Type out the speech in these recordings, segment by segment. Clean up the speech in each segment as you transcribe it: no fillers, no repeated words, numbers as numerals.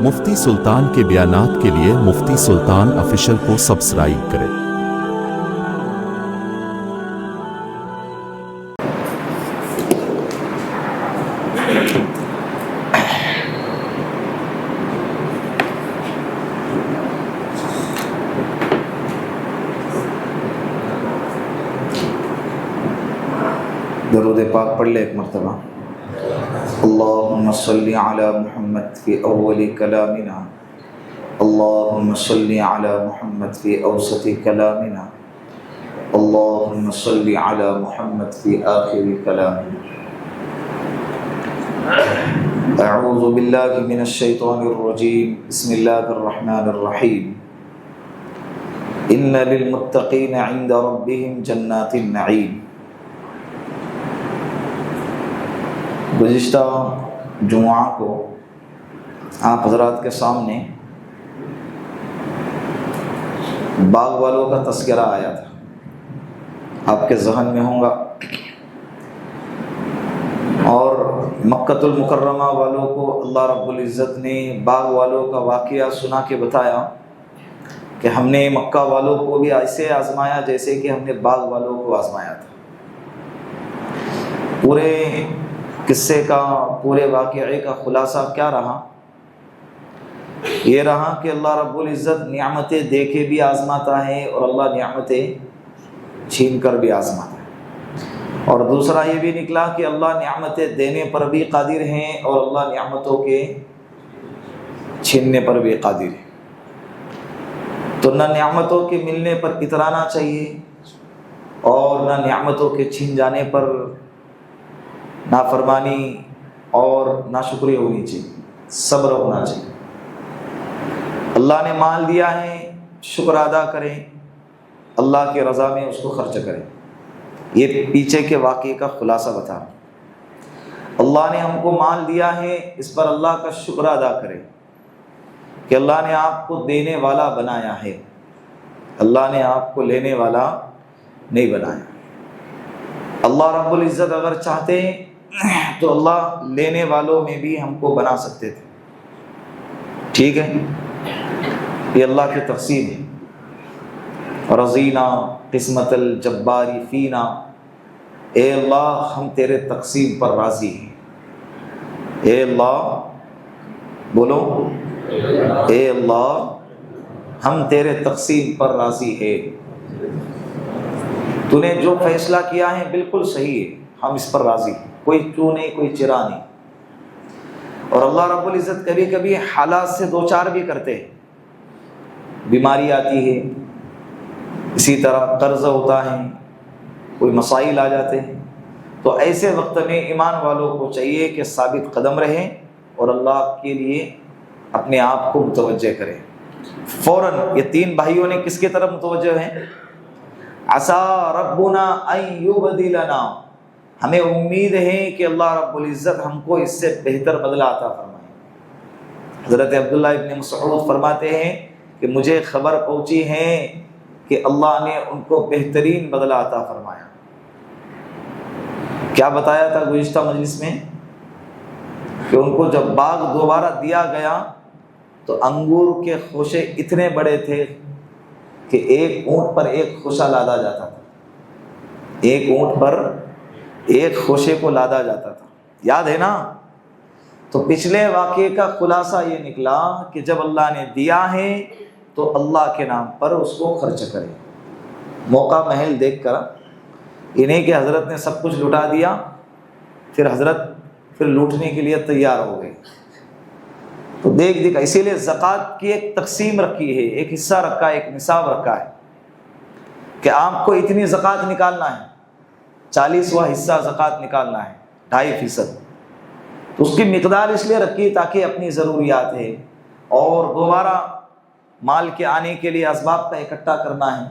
مفتی سلطان کے بیانات کے لیے مفتی سلطان آفیشل کو سبسکرائب کریں۔ درود پاک پڑھ لے ایک مرتبہ۔ اللہم صلی علی محمد فی اول کلامنا، اللہم صلی علی محمد فی اوسط کلامنا، اللہم صلی علی محمد فی آخر کلامنا۔ اعوذ باللہ من الشیطان الرجیم، بسم اللہ الرحمن الرحیم۔ ان للمتقین عند ربهم جنات النعیم۔ گزشتہ جمعہ کو آپ حضرات کے سامنے باغ والوں کا تذکرہ آیا تھا، آپ کے ذہن میں ہوں گا، اور مکۃ المکرمہ والوں کو اللہ رب العزت نے باغ والوں کا واقعہ سنا کے بتایا کہ ہم نے مکہ والوں کو بھی ایسے آزمایا جیسے کہ ہم نے باغ والوں کو آزمایا تھا۔ پورے قصے کا، پورے واقعے کا خلاصہ کیا رہا؟ یہ رہا کہ اللہ رب العزت نعمتیں دے کے بھی آزماتا ہے اور اللہ نعمتیں چھین کر بھی آزماتا ہے، اور دوسرا یہ بھی نکلا کہ اللہ نعمتیں دینے پر بھی قادر ہیں اور اللہ نعمتوں کے چھیننے پر بھی قادر ہے۔ تو نہ نعمتوں کے ملنے پر اترانا چاہیے اور نہ نعمتوں کے چھین جانے پر نافرمانی اور ناشکری ہونی چاہیے، صبر ہونا چاہیے۔ اللہ نے مال دیا ہے، شکر ادا کریں، اللہ کی رضا میں اس کو خرچ کریں۔ یہ پیچھے کے واقعے کا خلاصہ بتا رہا ہوں۔ اللہ نے ہم کو مال دیا ہے، اس پر اللہ کا شکر ادا کریں کہ اللہ نے آپ کو دینے والا بنایا ہے، اللہ نے آپ کو لینے والا نہیں بنایا۔ اللہ رب العزت اگر چاہتے تو اللہ لینے والوں میں بھی ہم کو بنا سکتے تھے، ٹھیک ہے، یہ اللہ کی تقسیم ہے۔ رضینا قسمت الجبار فینا، اے اللہ ہم تیرے تقسیم پر راضی ہیں، اے اللہ بولو، اے اللہ ہم تیرے تقسیم پر راضی ہیں، تو نے جو فیصلہ کیا ہے بالکل صحیح ہے، ہم اس پر راضی ہیں، کوئی چو نہیں، کوئی چرا نہیں۔ اور اللہ رب العزت کبھی کبھی حالات سے دوچار بھی کرتے ہیں، بیماری آتی ہے، اسی طرح قرض ہوتا ہے، کوئی مسائل آ جاتے ہیں، تو ایسے وقت میں ایمان والوں کو چاہیے کہ ثابت قدم رہیں اور اللہ کے لیے اپنے آپ کو متوجہ کریں۔ فوراً یہ تین بھائیوں نے کس کی طرف متوجہ ہیں؟ عسیٰ ربنا ان یبدلنا، ہمیں امید ہے کہ اللہ رب العزت ہم کو اس سے بہتر بدلہ عطا فرمائے۔ حضرت عبداللہ ابن مسعود فرماتے ہیں کہ مجھے خبر پہنچی ہے کہ اللہ نے ان کو بہترین بدلہ عطا فرمایا۔ کیا بتایا تھا گزشتہ مجلس میں کہ ان کو جب باغ دوبارہ دیا گیا تو انگور کے خوشے اتنے بڑے تھے کہ ایک اونٹ پر ایک خوشہ لادا جاتا تھا، ایک اونٹ پر ایک خوشے کو لادا جاتا تھا، یاد ہے نا؟ تو پچھلے واقعے کا خلاصہ یہ نکلا کہ جب اللہ نے دیا ہے تو اللہ کے نام پر اس کو خرچ کرے، موقع محل دیکھ کر، یہ نہیں کہ حضرت نے سب کچھ لٹا دیا پھر حضرت لوٹنے کے لیے تیار ہو گئے۔ تو دیکھ اسی لیے زکوٰۃ کی ایک تقسیم رکھی ہے، ایک حصہ رکھا ہے، ایک نصاب رکھا ہے کہ آپ کو اتنی زکوٰۃ نکالنا ہے، 40واں حصہ زکوٰۃ نکالنا ہے، 2.5%۔ تو اس کی مقدار اس لیے رکھی تاکہ اپنی ضروریات ہے اور دوبارہ مال کے آنے کے لیے اسباب کا اکٹھا کرنا ہے،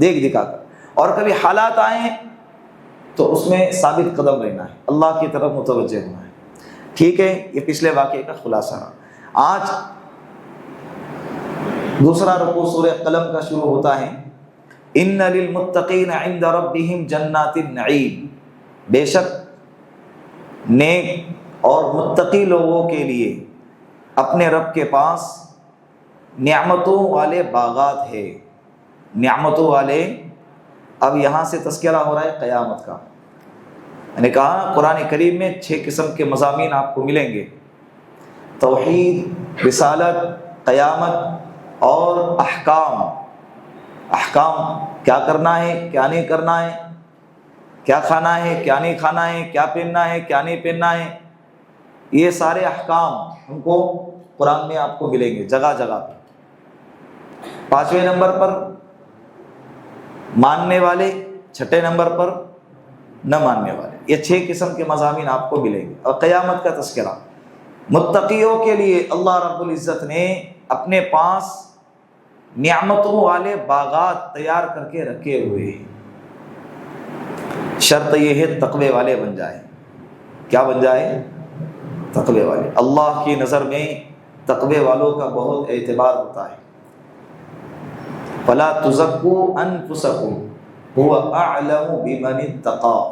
دیکھ دکھا کر، اور کبھی حالات آئیں تو اس میں ثابت قدم رہنا ہے، اللہ کی طرف متوجہ ہونا ہے، ٹھیک ہے۔ یہ پچھلے واقعے کا خلاصہ رہا۔ آج دوسرا رکوع سورہ قلم کا شروع ہوتا ہے، ان للمتقین عند ربهم جنات النعیم، بے شک نیک اور متقی لوگوں کے لیے اپنے رب کے پاس نعمتوں والے باغات ہے، نعمتوں والے۔ اب یہاں سے تذکرہ ہو رہا ہے قیامت کا۔ میں نے کہا قرآن کریم میں 6 قسم کے مضامین آپ کو ملیں گے، توحید، رسالت، قیامت اور احکام۔ احکام، کیا کرنا ہے کیا نہیں کرنا ہے، کیا کھانا ہے کیا نہیں کھانا ہے، کیا پہننا ہے کیا نہیں پہننا ہے، یہ سارے احکام ہم کو قرآن میں آپ کو ملیں گے جگہ جگہ پہ۔ 5ویں نمبر پر ماننے والے، 6 نمبر پر نہ ماننے والے، یہ 6 قسم کے مضامین آپ کو ملیں گے۔ اور قیامت کا تذکرہ، متقیوں کے لیے اللہ رب العزت نے اپنے پاس نعمتوں والے باغات تیار کر کے رکھے ہوئے ہیں۔ شرط یہ ہے تقوی والے بن جائیں۔ کیا بن جائے؟ تقوی والے۔ اللہ کی نظر میں تقوی والوں کا بہت اعتبار ہوتا ہے۔ فَلَا تُزَكُّوا أَنفُسَكُمْ هُوَ أَعْلَمُ بِمَنِ اتَّقَىٰ۔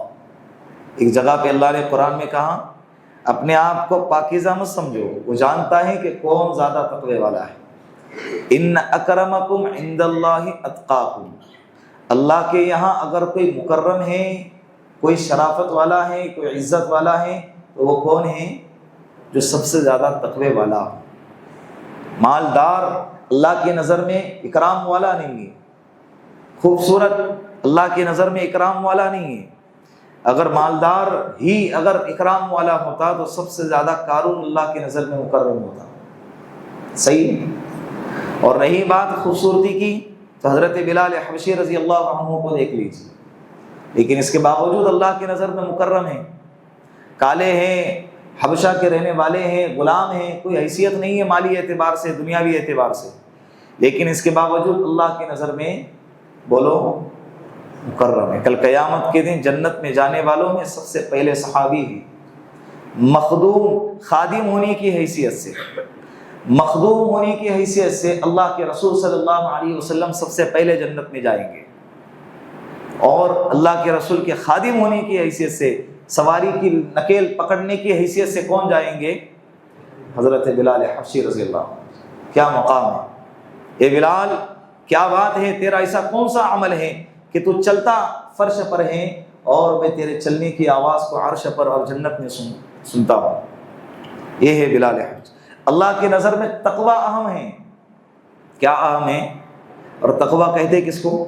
ایک جگہ پہ اللہ نے قرآن میں کہا اپنے آپ کو پاکیزہ مت سمجھو، وہ جانتا ہے کہ کون زیادہ تقوی والا ہے۔ ان اکرمکم عند اللہ اتقاکم، اللہ کے یہاں اگر کوئی مکرم ہے، کوئی شرافت والا ہے، کوئی عزت والا ہے، تو وہ کون ہے؟ جو سب سے زیادہ تقوی والا ہو۔ مالدار اللہ کی نظر میں اکرام والا نہیں ہے، خوبصورت اللہ کی نظر میں اکرام والا نہیں ہے۔ اگر مالدار ہی اگر اکرام والا ہوتا تو سب سے زیادہ قارون اللہ کی نظر میں مکرم ہوتا۔ صحیح؟ اور رہی بات خوبصورتی کی تو حضرت بلال حبشی رضی اللہ عنہ کو دیکھ لیجیے، لیکن اس کے باوجود اللہ کی نظر میں مکرم ہیں، کالے ہیں، حبشہ کے رہنے والے ہیں، غلام ہیں، کوئی حیثیت نہیں ہے مالی اعتبار سے، دنیاوی اعتبار سے، لیکن اس کے باوجود اللہ کی نظر میں بولو مکرم ہے۔ کل قیامت کے دن جنت میں جانے والوں میں سب سے پہلے صحابی ہی، مخدوم، خادم ہونے کی حیثیت سے، مخدوم ہونے کی حیثیت سے اللہ کے رسول صلی اللہ علیہ وسلم سب سے پہلے جنت میں جائیں گے، اور اللہ کے رسول کے خادم ہونے کی حیثیت سے، سواری کی نکیل پکڑنے کی حیثیت سے کون جائیں گے؟ حضرت بلال حبشی رضی اللہ عنہ۔ کیا مقام ہے یہ بلال، کیا بات ہے، تیرا ایسا کون سا عمل ہے کہ تو چلتا فرش پر ہے اور میں تیرے چلنے کی آواز کو عرش پر اور جنت میں سنتا ہوں۔ یہ ہے بلال حبشی۔ اللہ کی نظر میں تقوی اہم ہے۔ کیا اہم ہے؟ اور تقوی کہتے کس کو؟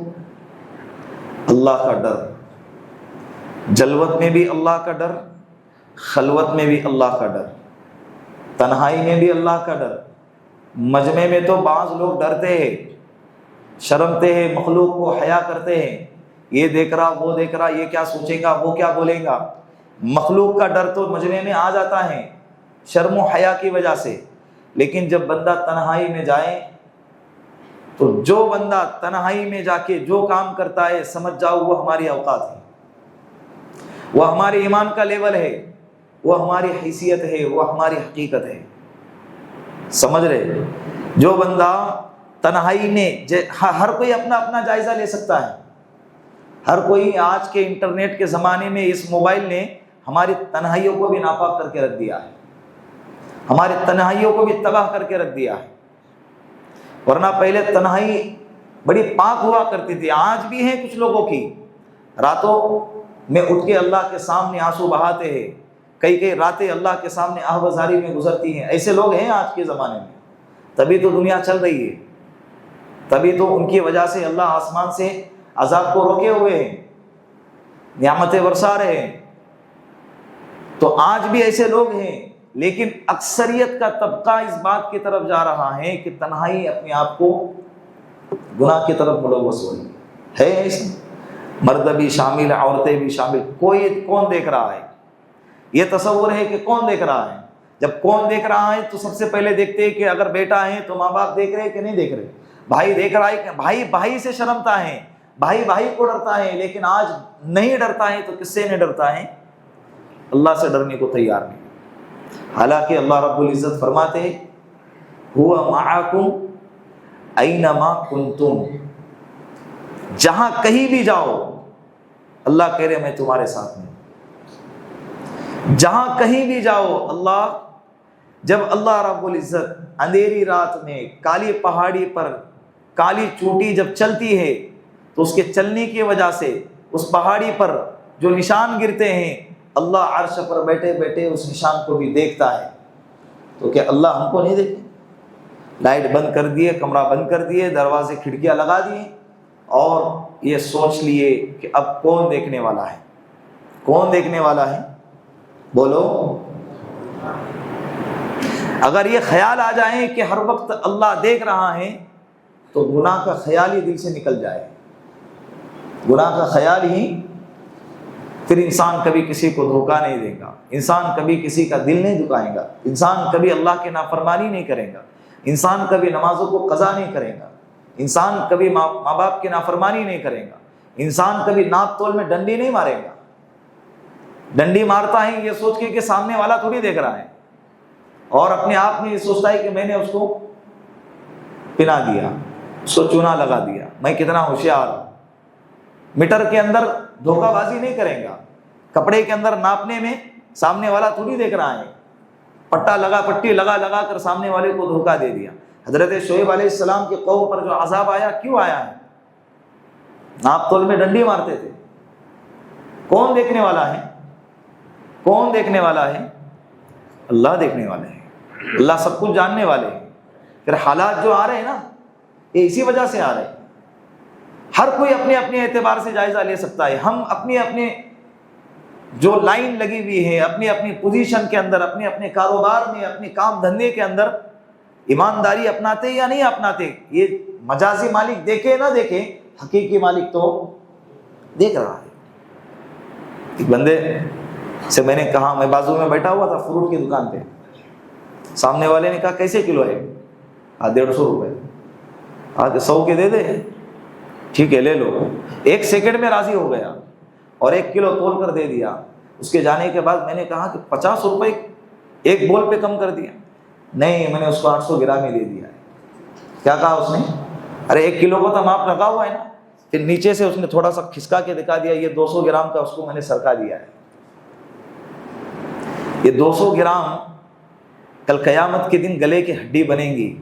اللہ کا ڈر، جلوت میں بھی اللہ کا ڈر، خلوت میں بھی اللہ کا ڈر، تنہائی میں بھی اللہ کا ڈر۔ مجمع میں تو بعض لوگ ڈرتے ہیں، شرمتے ہیں، مخلوق کو حیا کرتے ہیں، یہ دیکھ رہا وہ دیکھ رہا، یہ کیا سوچے گا وہ کیا بولے گا، مخلوق کا ڈر تو مجمع میں آ جاتا ہے شرم و حیا کی وجہ سے۔ لیکن جب بندہ تنہائی میں جائے تو جو بندہ تنہائی میں جا کے جو کام کرتا ہے سمجھ جاؤ وہ ہماری اوقات ہے، وہ ہمارے ایمان کا لیول ہے، وہ ہماری حیثیت ہے، وہ ہماری حقیقت ہے۔ سمجھ رہے؟ جو بندہ تنہائی میں، ہر کوئی اپنا اپنا جائزہ لے سکتا ہے، ہر کوئی آج کے انٹرنیٹ کے زمانے میں اس موبائل نے ہماری تنہائیوں کو بھی ناپاک کر کے رکھ دیا ہے، ہماری تنہائیوں کو بھی تباہ کر کے رکھ دیا ہے۔ ورنہ پہلے تنہائی بڑی پاک ہوا کرتی تھی، آج بھی ہیں کچھ لوگوں کی، راتوں میں اٹھ کے اللہ کے سامنے آنسو بہاتے ہیں، کئی راتیں اللہ کے سامنے آہوازاری میں گزرتی ہیں۔ ایسے لوگ ہیں آج کے زمانے میں، تبھی تو دنیا چل رہی ہے، تبھی تو ان کی وجہ سے اللہ آسمان سے عذاب کو روکے ہوئے ہیں، نعمتیں برسا رہے ہیں۔ تو آج بھی ایسے لوگ ہیں، لیکن اکثریت کا طبقہ اس بات کی طرف جا رہا ہے کہ تنہائی اپنے آپ کو گناہ کی طرف ملوث ہو رہی ہے۔ ایسا مرد بھی شامل، عورتیں بھی شامل، کون دیکھ رہا ہے؟ یہ تصور ہے کہ کون دیکھ رہا ہے۔ جب کون دیکھ رہا ہے تو سب سے پہلے دیکھتے ہیں کہ اگر بیٹا ہے تو ماں باپ دیکھ رہے ہیں کہ نہیں دیکھ رہے، بھائی دیکھ رہا ہے کہ بھائی سے شرمتا ہے، بھائی کو ڈرتا ہے، لیکن آج نہیں ڈرتا ہے تو کس سے نہیں ڈرتا ہے؟ اللہ سے ڈرنے کو تیار نہیں۔ حالانکہ اللہ رب العزت فرماتے ہیں ہوا معکم اینما کنتم، جہاں کہیں بھی جاؤ اللہ کہہ رہے میں تمہارے ساتھ ہوں، جہاں کہیں بھی جاؤ اللہ جب اللہ رب العزت اندھیری رات میں کالی پہاڑی پر کالی چوٹی جب چلتی ہے تو اس کے چلنے کی وجہ سے اس پہاڑی پر جو نشان گرتے ہیں اللہ عرش پر بیٹھے بیٹھے اس نشان کو بھی دیکھتا ہے. تو کیا اللہ ہم کو نہیں دیکھے؟ لائٹ بند کر دیے، کمرہ بند کر دیے، دروازے کھڑکیاں لگا دیے اور یہ سوچ لیے کہ اب کون دیکھنے والا ہے؟ کون دیکھنے والا ہے؟ بولو. اگر یہ خیال آ جائے کہ ہر وقت اللہ دیکھ رہا ہے تو گناہ کا خیال ہی دل سے نکل جائے. گناہ کا خیال ہی، پھر انسان کبھی کسی کو دھوکہ نہیں دے گا، انسان کبھی کسی کا دل نہیں دکھائے گا، انسان کبھی اللہ کی نافرمانی نہیں کرے گا، انسان کبھی نمازوں کو قضا نہیں کرے گا، انسان کبھی ماں باپ کی نافرمانی نہیں کرے گا، انسان کبھی ناپ تول میں ڈنڈی نہیں مارے گا. ڈنڈی مارتا ہے یہ سوچ کے کہ سامنے والا تھوڑی دیکھ رہا ہے، اور اپنے آپ میں یہ سوچتا ہے کہ میں نے اس کو پنا دیا، اس کو چونا لگا دیا، میں کتنا ہوشیار ہوں. میٹر کے اندر دھوکہ بازی نہیں کرے گا، کپڑے کے اندر ناپنے میں سامنے والا تھوڑی دیکھ رہا ہے، پٹی لگا کر سامنے والے کو دھوکہ دے دیا. حضرت شعیب علیہ السلام کی قوم پر جو عذاب آیا کیوں آیا ہے؟ ناپ تول میں ڈنڈی مارتے تھے. کون دیکھنے والا ہے؟ کون دیکھنے والا ہے؟ اللہ دیکھنے والے ہیں، اللہ سب کچھ جاننے والے ہیں. پھر حالات جو آ رہے ہیں نا یہ اسی وجہ سے آ رہے ہیں. ہر کوئی اپنے اپنے اعتبار سے جائزہ لے سکتا ہے. ہم اپنے اپنے جو لائن لگی ہوئی ہے، اپنی اپنی پوزیشن کے اندر، اپنے اپنے کاروبار میں، اپنے کام دھندے کے اندر ایمانداری اپناتے یا نہیں اپناتے، یہ مجازی مالک دیکھے نہ دیکھے، حقیقی مالک تو دیکھ رہا ہے. ایک بندے سے میں نے کہا، میں بازو میں بیٹھا ہوا تھا فروٹ کی دکان پہ، سامنے والے نے کہا کیسے کلو ہے؟ 150 روپے. 100 کے دے دے؟ ٹھیک ہے لے لو. 1 سیکنڈ میں راضی ہو گیا اور 1 کلو تول کر دے دیا. اس کے جانے کے بعد میں نے کہا کہ 50 روپے ایک بول پہ کم کر دیا. نہیں، میں نے اس کو 800 گرام ہی دے دیا ہے. کیا کہا اس نے؟ ارے 1 کلو کو تو ماپ لگا ہوا ہے نا. پھر نیچے سے اس نے تھوڑا سا کھسکا کے دکھا دیا، یہ 200 گرام کا اس کو میں نے سرکا دیا ہے. یہ 200 گرام کل قیامت کے دن گلے کی ہڈی بنیں گی.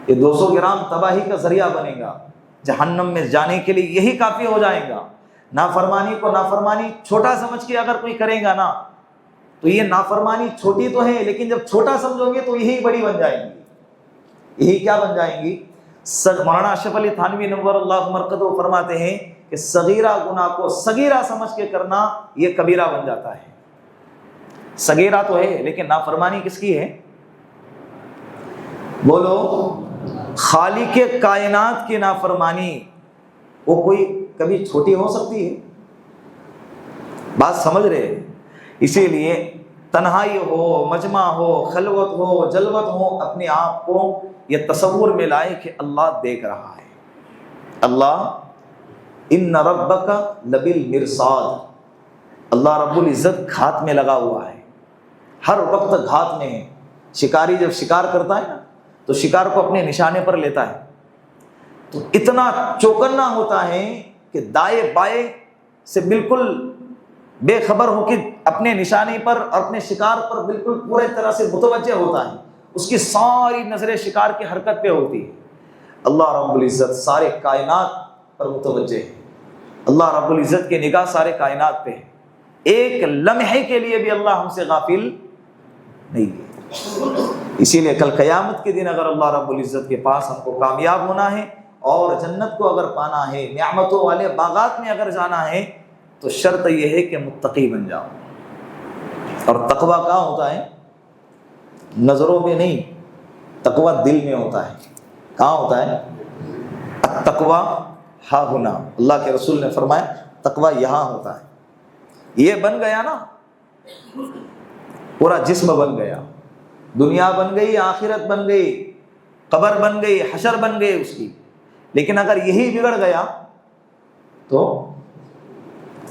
یہ 200 گرام تباہی کا ذریعہ بنے گا. جہنم میں جانے کے لیے یہی کافی ہو جائے گا. نافرمانی کو نافرمانی چھوٹا سمجھ کے اگر کوئی کرے گا نا تو یہ نافرمانی چھوٹی تو ہے، لیکن جب چھوٹا سمجھو گے تو یہی بڑی بن جائیں گی. یہی کیا بن جائیں گی؟ مولانا اشرف علی تھانوی نور اللہ مرقدہ فرماتے ہیں کہ صغیرہ گناہ کو صغیرہ سمجھ کے کرنا یہ کبیرہ بن جاتا ہے. صغیرہ تو ہے لیکن نافرمانی کس کی ہے؟ بولو. خالق کائنات کی نافرمانی وہ کوئی کبھی چھوٹی ہو سکتی ہے؟ بات سمجھ رہے؟ اسی لیے تنہائی ہو، مجمع ہو، خلوت ہو، جلوت ہو، اپنے آپ کو یہ تصور میں لائے کہ اللہ دیکھ رہا ہے. اللہ ان ربک لبالمرصاد، اللہ رب العزت گھات میں لگا ہوا ہے، ہر وقت گھات میں ہے. شکاری جب شکار کرتا ہے نا تو شکار کو اپنے نشانے پر لیتا ہے تو اتنا چوکنا ہوتا ہے کہ دائیں بائیں سے بالکل بے خبر ہو کہ اپنے نشانے پر اور اپنے شکار پر بالکل پورے طرح سے متوجہ ہوتا ہے. اس کی ساری نظریں شکار کی حرکت پہ ہوتی ہے. اللہ رب العزت سارے کائنات پر متوجہ ہے. اللہ رب العزت کی نگاہ سارے کائنات پہ ہے. ایک لمحے کے لیے بھی اللہ ہم سے غافل نہیں ہے. اسی لیے کل قیامت کے دن اگر اللہ رب العزت کے پاس ہم کو کامیاب ہونا ہے اور جنت کو اگر پانا ہے، نعمتوں والے باغات میں اگر جانا ہے، تو شرط یہ ہے کہ متقی بن جاؤ. اور تقویٰ کہاں ہوتا ہے؟ نظروں میں نہیں، تقویٰ دل میں ہوتا ہے. کہاں ہوتا ہے؟ التقویٰ ہا ہنا. اللہ کے رسول نے فرمایا تقویٰ یہاں ہوتا ہے. یہ بن گیا نا، پورا جسم بن گیا، دنیا بن گئی، آخرت بن گئی، قبر بن گئی، حشر بن گئی اس کی. لیکن اگر یہی بگڑ گیا تو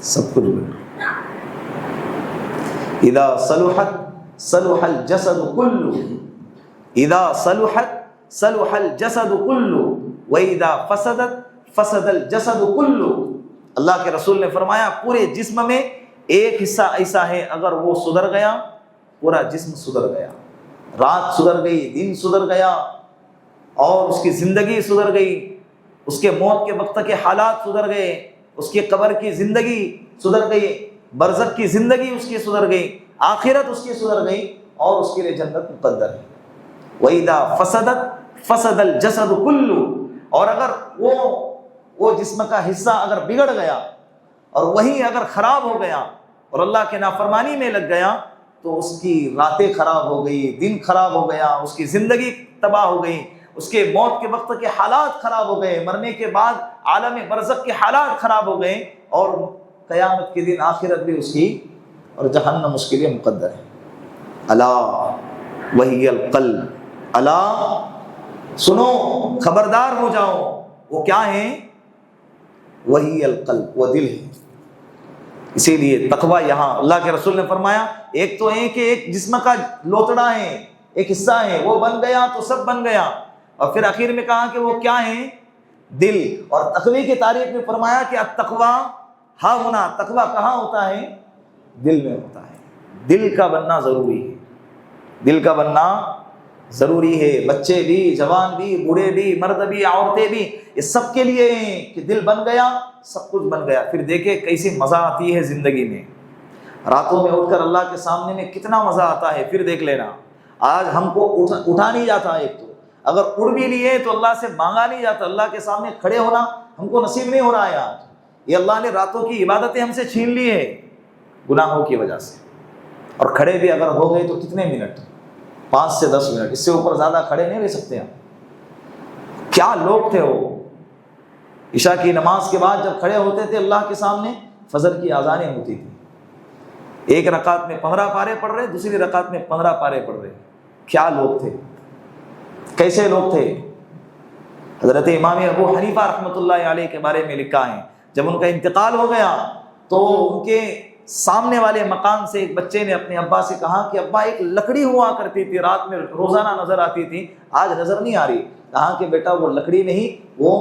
سب کچھ بگڑ گیا. اذا صلحت صلح الجسد كله، اذا صلحت صلح الجسد كله واذا فسدت فسد الجسد كله. اللہ کے رسول نے فرمایا پورے جسم میں ایک حصہ ایسا ہے اگر وہ سدھر گیا پورا جسم سدھر گیا. رات سدھر گئی، دن سدھر گیا، اور اس کی زندگی سدھر گئی، اس کے موت کے وقت کے حالات سدھر گئے، اس کی قبر کی زندگی سدھر گئی، برزخ کی زندگی اس کی سدھر گئی، آخرت اس کی سدھر گئی، اور اس کے لیے جنت مقدر ہے۔ وَإِذَا فَسَدَتْ فَسَدَ الْجَسَدُ كُلُّهُ، اور اگر وہ جسم کا حصہ اگر بگڑ گیا اور وہی اگر خراب ہو گیا اور اللہ کے نافرمانی میں لگ گیا تو اس کی راتیں خراب ہو گئی، دن خراب ہو گیا، اس کی زندگی تباہ ہو گئی، اس کے موت کے وقت کے حالات خراب ہو گئے، مرنے کے بعد عالم برزخ کے حالات خراب ہو گئے، اور قیامت کے دن آخرت بھی اس کی اور جہنم اس کے لیے مقدر ہے۔ الا وہی القلب، الا سنو، خبردار ہو جاؤ، وہ کیا ہے؟ وہی القلب، وہ دل ہے۔ اسی لیے تقوی یہاں اللہ کے رسول نے فرمایا ایک تو ہے کہ ایک جسم کا لوتڑا ہے، ایک حصہ ہے، وہ بن گیا تو سب بن گیا، اور پھر آخر میں کہا کہ وہ کیا ہے؟ دل۔ اور تقوی کی تعریف میں فرمایا کہ التقوی ہاں ہونا، تقوی کہاں ہوتا ہے؟ دل میں ہوتا ہے۔ دل کا بننا ضروری ہے، دل کا بننا ضروری ہے۔ بچے بھی، جوان بھی، بوڑھے بھی، مرد بھی، عورتیں بھی، یہ سب کے لیے ہیں کہ دل بن گیا سب کچھ بن گیا۔ پھر دیکھیں کیسی مزہ آتی ہے زندگی میں، راتوں میں اٹھ کر اللہ کے سامنے میں کتنا مزہ آتا ہے۔ پھر دیکھ لینا آج ہم کو اٹھا نہیں جاتا، ایک تو اگر اڑ بھی لیے تو اللہ سے مانگا نہیں جاتا، اللہ کے سامنے کھڑے ہونا ہم کو نصیب نہیں ہو رہا ہے آج۔ یہ اللہ نے راتوں کی عبادتیں ہم سے چھین لی ہے گناہوں کی وجہ سے، اور کھڑے بھی اگر ہو گئے تو کتنے منٹ؟ 5 سے 10 منٹ، اس سے اوپر زیادہ کھڑے نہیں رہ سکتے ہم۔ کیا لوگ تھے وہ، عشاء کی نماز کے بعد جب کھڑے ہوتے تھے اللہ کے سامنے، فجر کی اذانیں ہوتی تھی، ایک رکعت میں 15 پارے پڑھ رہے، دوسری رکعت میں 15 پارے پڑھ رہے۔ کیا لوگ تھے، کیسے لوگ تھے۔ حضرت امام ابو حنیفہ رحمۃ اللہ علیہ کے بارے میں لکھا ہے جب ان کا انتقال ہو گیا تو ان کے سامنے والے مقام سے ایک بچے نے اپنے ابا سے کہا کہ ابا ایک لکڑی ہوا کرتی تھی، رات میں روزانہ نظر آتی تھی، آج نظر نہیں آ رہی۔ کہا کہ بیٹا وہ لکڑی نہیں، وہ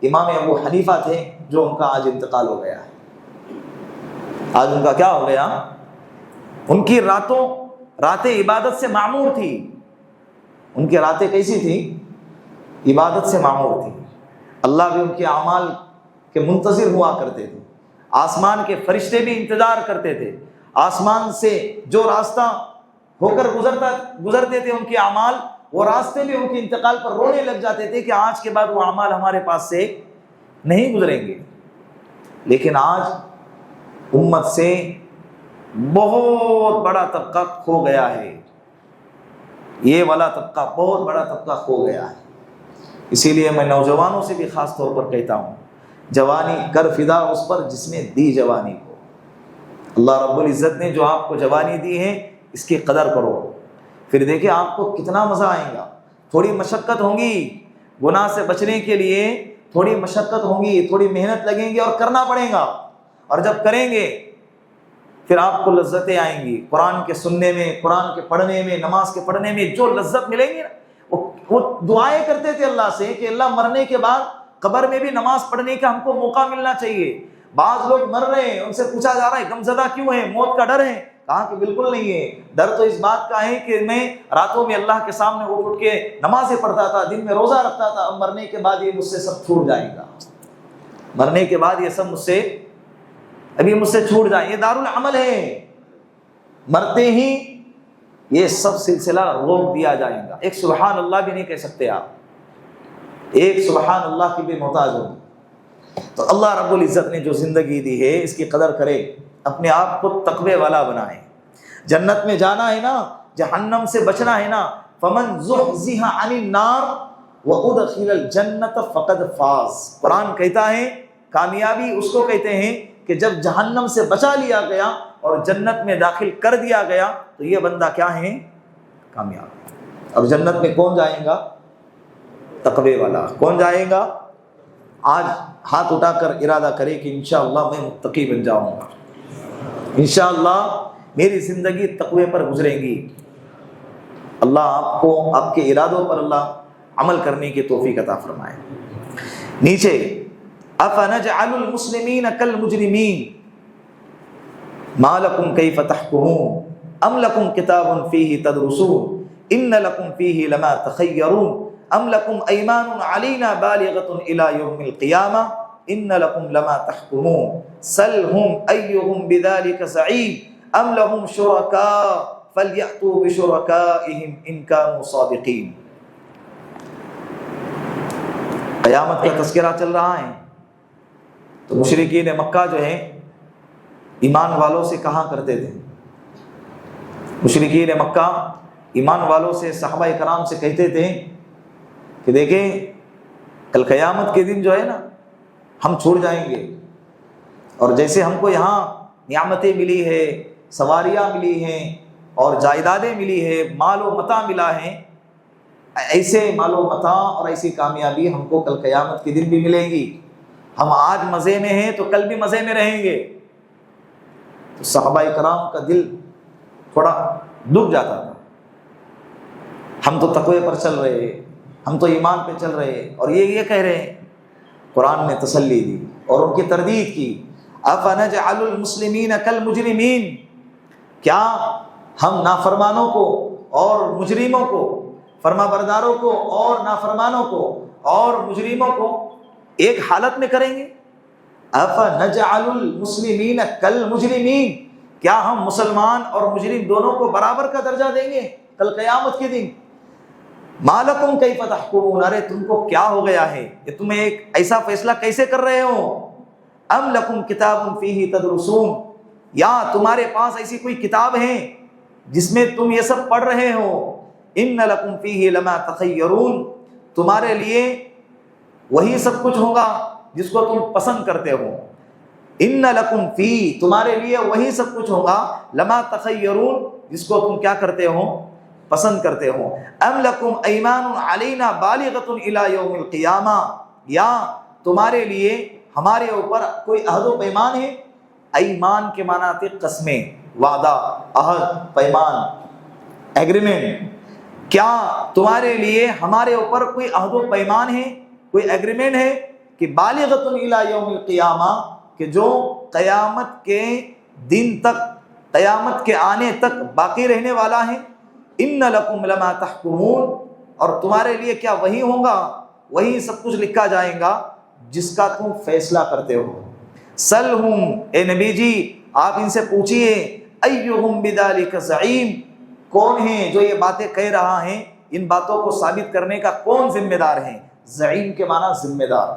امام ابو حنیفہ تھے جو ان کا آج انتقال ہو گیا ہے۔ آج ان کا کیا ہو گیا؟ ان کی راتیں عبادت سے معمور تھی، ان کی راتیں کیسی تھی؟ عبادت سے معمور تھی۔ اللہ بھی ان کے اعمال کے منتظر ہوا کرتے تھے، آسمان کے فرشتے بھی انتظار کرتے تھے، آسمان سے جو راستہ ہو کر گزرتے تھے ان کے اعمال، وہ راستے بھی ان کے انتقال پر رونے لگ جاتے تھے کہ آج کے بعد وہ اعمال ہمارے پاس سے نہیں گزریں گے۔ لیکن آج امت سے بہت بڑا طبقہ کھو گیا ہے، یہ والا طبقہ بہت بڑا طبقہ کھو گیا ہے۔ اسی لیے میں نوجوانوں سے بھی خاص طور پر کہتا ہوں، جوانی کر فدا اس پر جس نے دی جوانی کو۔ اللہ رب العزت نے جو آپ کو جوانی دی ہے اس کی قدر کرو، پھر دیکھیں آپ کو کتنا مزہ آئے گا۔ تھوڑی مشقت ہوگی گناہ سے بچنے کے لیے، تھوڑی مشقت ہوگی، تھوڑی محنت لگیں گی اور کرنا پڑے گا، اور جب کریں گے پھر آپ کو لذتیں آئیں گی۔ قرآن کے سننے میں، قرآن کے پڑھنے میں، نماز کے پڑھنے میں جو لذت ملے گی نا، وہ دعائیں کرتے تھے اللہ سے کہ اللہ مرنے کے بعد قبر میں بھی نماز پڑھنے کا ہم کو موقع ملنا چاہیے۔ بعض لوگ مر رہے ہیں، ان سے پوچھا جا رہا ہے غمزدہ کیوں ہے، موت کا ڈر ہے؟ کہا کہ بالکل نہیں ہے، ڈر تو اس بات کا ہے کہ میں راتوں میں اللہ کے سامنے اٹھ کے نمازیں پڑھتا تھا، دن میں روزہ رکھتا تھا، اب مرنے کے بعد یہ مجھ سے سب چھوٹ جائے گا، مرنے کے بعد یہ سب مجھ سے چھوٹ جائے۔ یہ دارالعمل ہے، مرتے ہی یہ سب سلسلہ روک دیا جائے گا۔ ایک سبحان اللہ بھی نہیں کہہ سکتے آپ، ایک سبحان اللہ کی بھی محتاج ہوگی۔ تو اللہ رب العزت نے جو زندگی دی ہے اس کی قدر کرے، اپنے آپ کو تقوی والا بنائے۔ جنت میں جانا ہے نا، جہنم سے بچنا ہے نا، فمن زحزح عن النار وادخل الجنت فقد فاز۔ قرآن کہتا ہے کامیابی اس کو کہتے ہیں کہ جب جہنم سے بچا لیا گیا اور جنت میں داخل کر دیا گیا تو یہ بندہ کیا ہے؟ کامیاب۔ اب جنت میں کون جائے گا؟ تقوی والا۔ کون جائے گا؟ آج ہاتھ اٹھا کر ارادہ کرے کہ انشاءاللہ میں متقی بن جاؤں گا، انشاءاللہ میری زندگی تقوی پر گزرے گی۔ اللہ آپ کو آپ کے ارادوں پر اللہ عمل کرنے کی توفیق عطا فرمائے۔ نیچے افنجعل المسلمین کالمجرمین ما لکم کیف تحکمون ام لکم کتاب فیہ تدرسون۔ ان لکم فیہ لما تخیرون ام لکم ایمان علینا بالغۃ الی یوم القیامہ ان لکم لما تحکمون سلہم ایہم بذلک زعیم ام لہم شرکاء فلیأتوا بشرکائہم ان کانوا صادقین۔ قیامت کا تذکرہ چل رہا ہے تو مشرکین مکہ جو ہے ایمان والوں سے کہا کرتے تھے، مشرکین مکہ ایمان والوں سے صحابہ کرام سے کہتے تھے کہ دیکھیں کل قیامت کے دن جو ہے نا ہم چھوڑ جائیں گے، اور جیسے ہم کو یہاں نعمتیں ملی ہے، سواریاں ملی ہیں اور جائیدادیں ملی ہے، مال و متاع ملا ہے، ایسے مال و متاع اور ایسی کامیابی ہم کو کل قیامت کے دن بھی ملے گی۔ ہم آج مزے میں ہیں تو کل بھی مزے میں رہیں گے۔ تو صحابہ کرام کا دل تھوڑا دکھ جاتا تھا، ہم تو تقوی پر چل رہے ہیں، ہم تو ایمان پہ چل رہے ہیں، اور یہ کہہ رہے ہیں۔ قرآن نے تسلی دی اور ان کی تردید کی، افنجعل المسلمین کالمجرمین، کیا ہم نافرمانوں کو اور مجرموں کو، فرما برداروں کو اور نافرمانوں کو اور مجرموں کو ایک حالت میں کریں گے؟ افنجعل المسلمین کالمجرمین، کیا ہم مسلمان اور مجرم دونوں کو برابر کا درجہ دیں گے کل قیامت کے دن؟ ما لکم کیف تحکمون، ارے تم کو کیا ہو گیا ہے کہ تم ایک ایسا فیصلہ کیسے کر رہے ہو؟ ام لکم کتاب فیہ تدرسون، یا تمہارے پاس ایسی کوئی کتاب ہے جس میں تم یہ سب پڑھ رہے ہو؟ ان لکم فیہ لما تخیرون، تمہارے لیے وہی سب کچھ ہوگا جس کو تم پسند کرتے ہو۔ ان لکم فی، تمہارے لیے وہی سب کچھ ہوگا، لما تخیرون، جس کو تم کیا کرتے ہو؟ پسند کرتے ہو۔ ام لکم ایمان علینا بالغۃ الی یوم القیامہ، یا تمہارے لیے ہمارے اوپر کوئی عہد و پیمان ہے؟ ایمان کے معنی آتے قسمیں، وعدہ، عہد، پیمان، ایگریمنٹ۔ کیا تمہارے لیے ہمارے اوپر کوئی عہد و پیمان ہے، کوئی ایگریمنٹ ہے کہ بالغۃ الی یوم القیامہ، کہ جو قیامت کے دن تک، قیامت کے آنے تک باقی رہنے والا ہے؟ ان لکم لما تحکمون، اور تمہارے لیے کیا وہی ہوگا، وہی سب کچھ لکھا جائے گا جس کا تم فیصلہ کرتے ہو۔ سلہم، اے نبی جی آپ ان سے پوچھئے، ایہم بذالک زعیم، کون ہیں جو یہ باتیں کہہ رہا ہے، ان باتوں کو ثابت کرنے کا کون ذمہ دار ہے؟ زعیم کے معنی ذمہ دار۔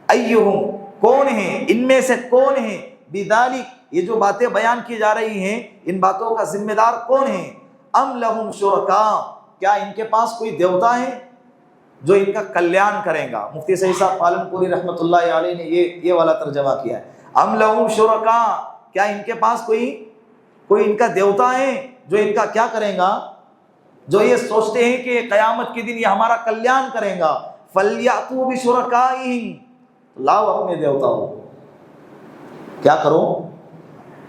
ایہم، کون ہیں، ان میں سے کون ہیں، بذالک، یہ جو باتیں بیان کی جا رہی ہیں ان باتوں کا ذمہ دار کون ہے؟ ام لہم شرکاء، کیا ان کے پاس کوئی دیوتا ہے جو ان کا کلیان کرے گا؟ مفتی صحیح صاحب پالن پوری رحمۃ اللہ علیہ نے یہ والا ترجمہ کیا ہے، ام لہم شرکاء، کیا ان کے پاس کوئی ان کا دیوتا ہے جو ان کا کیا کرے گا، جو یہ سوچتے ہیں کہ قیامت کے دن یہ ہمارا کلیان کرے گا؟ فلیأتوا بشرکائہم، لاؤ اپنے دیوتاؤں، کیا کرو،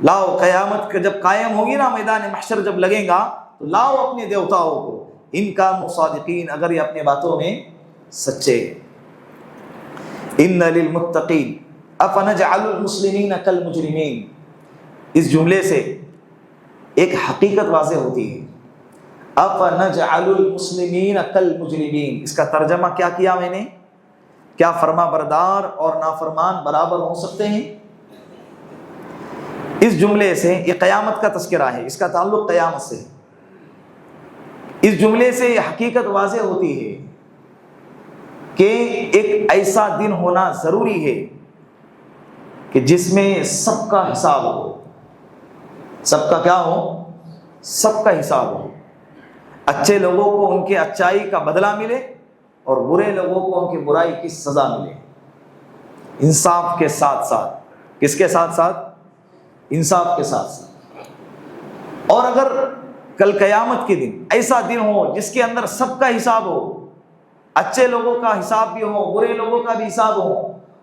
لاؤ، قیامت جب قائم ہوگی نا، میدان محشر جب لگے گا تو لاؤ اپنے دیوتاؤں کو، ان کا صادقین، اگر یہ اپنے باتوں میں سچے۔ ان للمتقین افنجعل المسلمین کالمجرمین، اس جملے سے ایک حقیقت واضح ہوتی ہے، افنجعل المسلمین کالمجرمین، اس کا ترجمہ کیا کیا میں نے؟ کیا فرما بردار اور نافرمان برابر ہو سکتے ہیں؟ اس جملے سے یہ قیامت کا تذکرہ ہے، اس کا تعلق قیامت سے، اس جملے سے یہ حقیقت واضح ہوتی ہے کہ ایک ایسا دن ہونا ضروری ہے کہ جس میں سب کا حساب ہو، سب کا کیا ہو؟ سب کا حساب ہو۔ اچھے لوگوں کو ان کے اچائی کا بدلہ ملے اور برے لوگوں کو ان کی برائی کی سزا ملے، انصاف کے ساتھ ساتھ۔ کس کے ساتھ ساتھ؟ انصاف کے ساتھ ساتھ۔ اور اگر کل قیامت کے دن ایسا دن ہو جس کے اندر سب کا حساب ہو، اچھے لوگوں کا حساب بھی ہو، برے لوگوں کا بھی حساب ہو،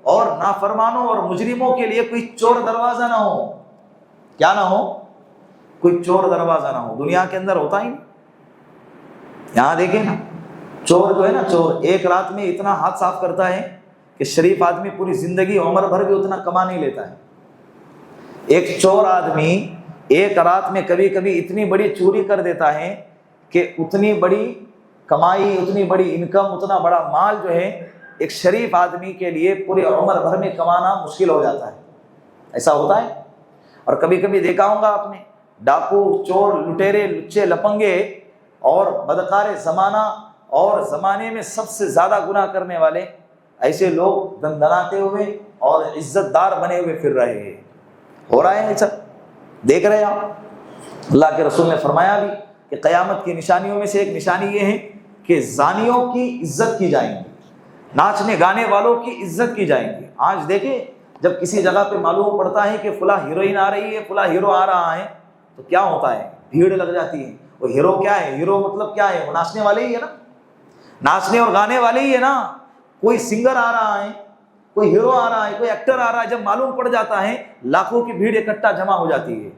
اور نافرمانوں اور مجرموں کے لیے کوئی چور دروازہ نہ ہو، کیا نہ ہو؟ کوئی چور دروازہ نہ ہو۔ دنیا کے اندر ہوتا ہی نہیں، یہاں دیکھیں نا، چور جو ہے نا، چور ایک رات میں اتنا ہاتھ صاف کرتا ہے کہ شریف آدمی پوری زندگی عمر بھر بھی اتنا کما نہیں لیتا ہے۔ ایک چور آدمی ایک رات میں کبھی کبھی اتنی بڑی چوری کر دیتا ہے کہ اتنی بڑی کمائی، اتنی بڑی انکم، اتنا بڑا مال جو ہے ایک شریف آدمی کے لیے پورے عمر بھر میں کمانا مشکل ہو جاتا ہے. ایسا ہوتا ہے. اور کبھی کبھی دیکھا ہوگا آپ نے، ڈاکو، چور، لٹیرے، لچے، لپنگے اور بدکار زمانہ اور زمانے میں سب سے زیادہ گناہ کرنے والے ایسے لوگ دندناتے ہوئے اور عزت دار بنے ہوئے پھر رہے ہیں. ہو رہا ہے یہ سب، دیکھ رہے ہیں آپ. اللہ کے رسول نے فرمایا بھی کہ قیامت کی نشانیوں میں سے ایک نشانی یہ ہے کہ زانیوں کی عزت کی جائیں گی، ناچنے گانے والوں کی عزت کی جائیں گی. آج دیکھیں جب کسی جگہ پہ معلوم پڑتا ہے کہ فلاں ہیروئن آ رہی ہے، فلاں ہیرو آ رہا ہے، تو کیا ہوتا ہے؟ بھیڑ لگ جاتی ہے. وہ ہیرو کیا ہے؟ ہیرو مطلب کیا ہے؟ وہ ناچنے والے ہی ہے نا، ناچنے اور گانے والے ہی ہے نا. کوئی سنگر آ رہا ہے، کوئی ہیرو آ رہا ہے، کوئی ایکٹر آ رہا ہے، جب معلوم پڑ جاتا ہے لاکھوں کی بھیڑ اکٹھا جمع ہو جاتی ہے،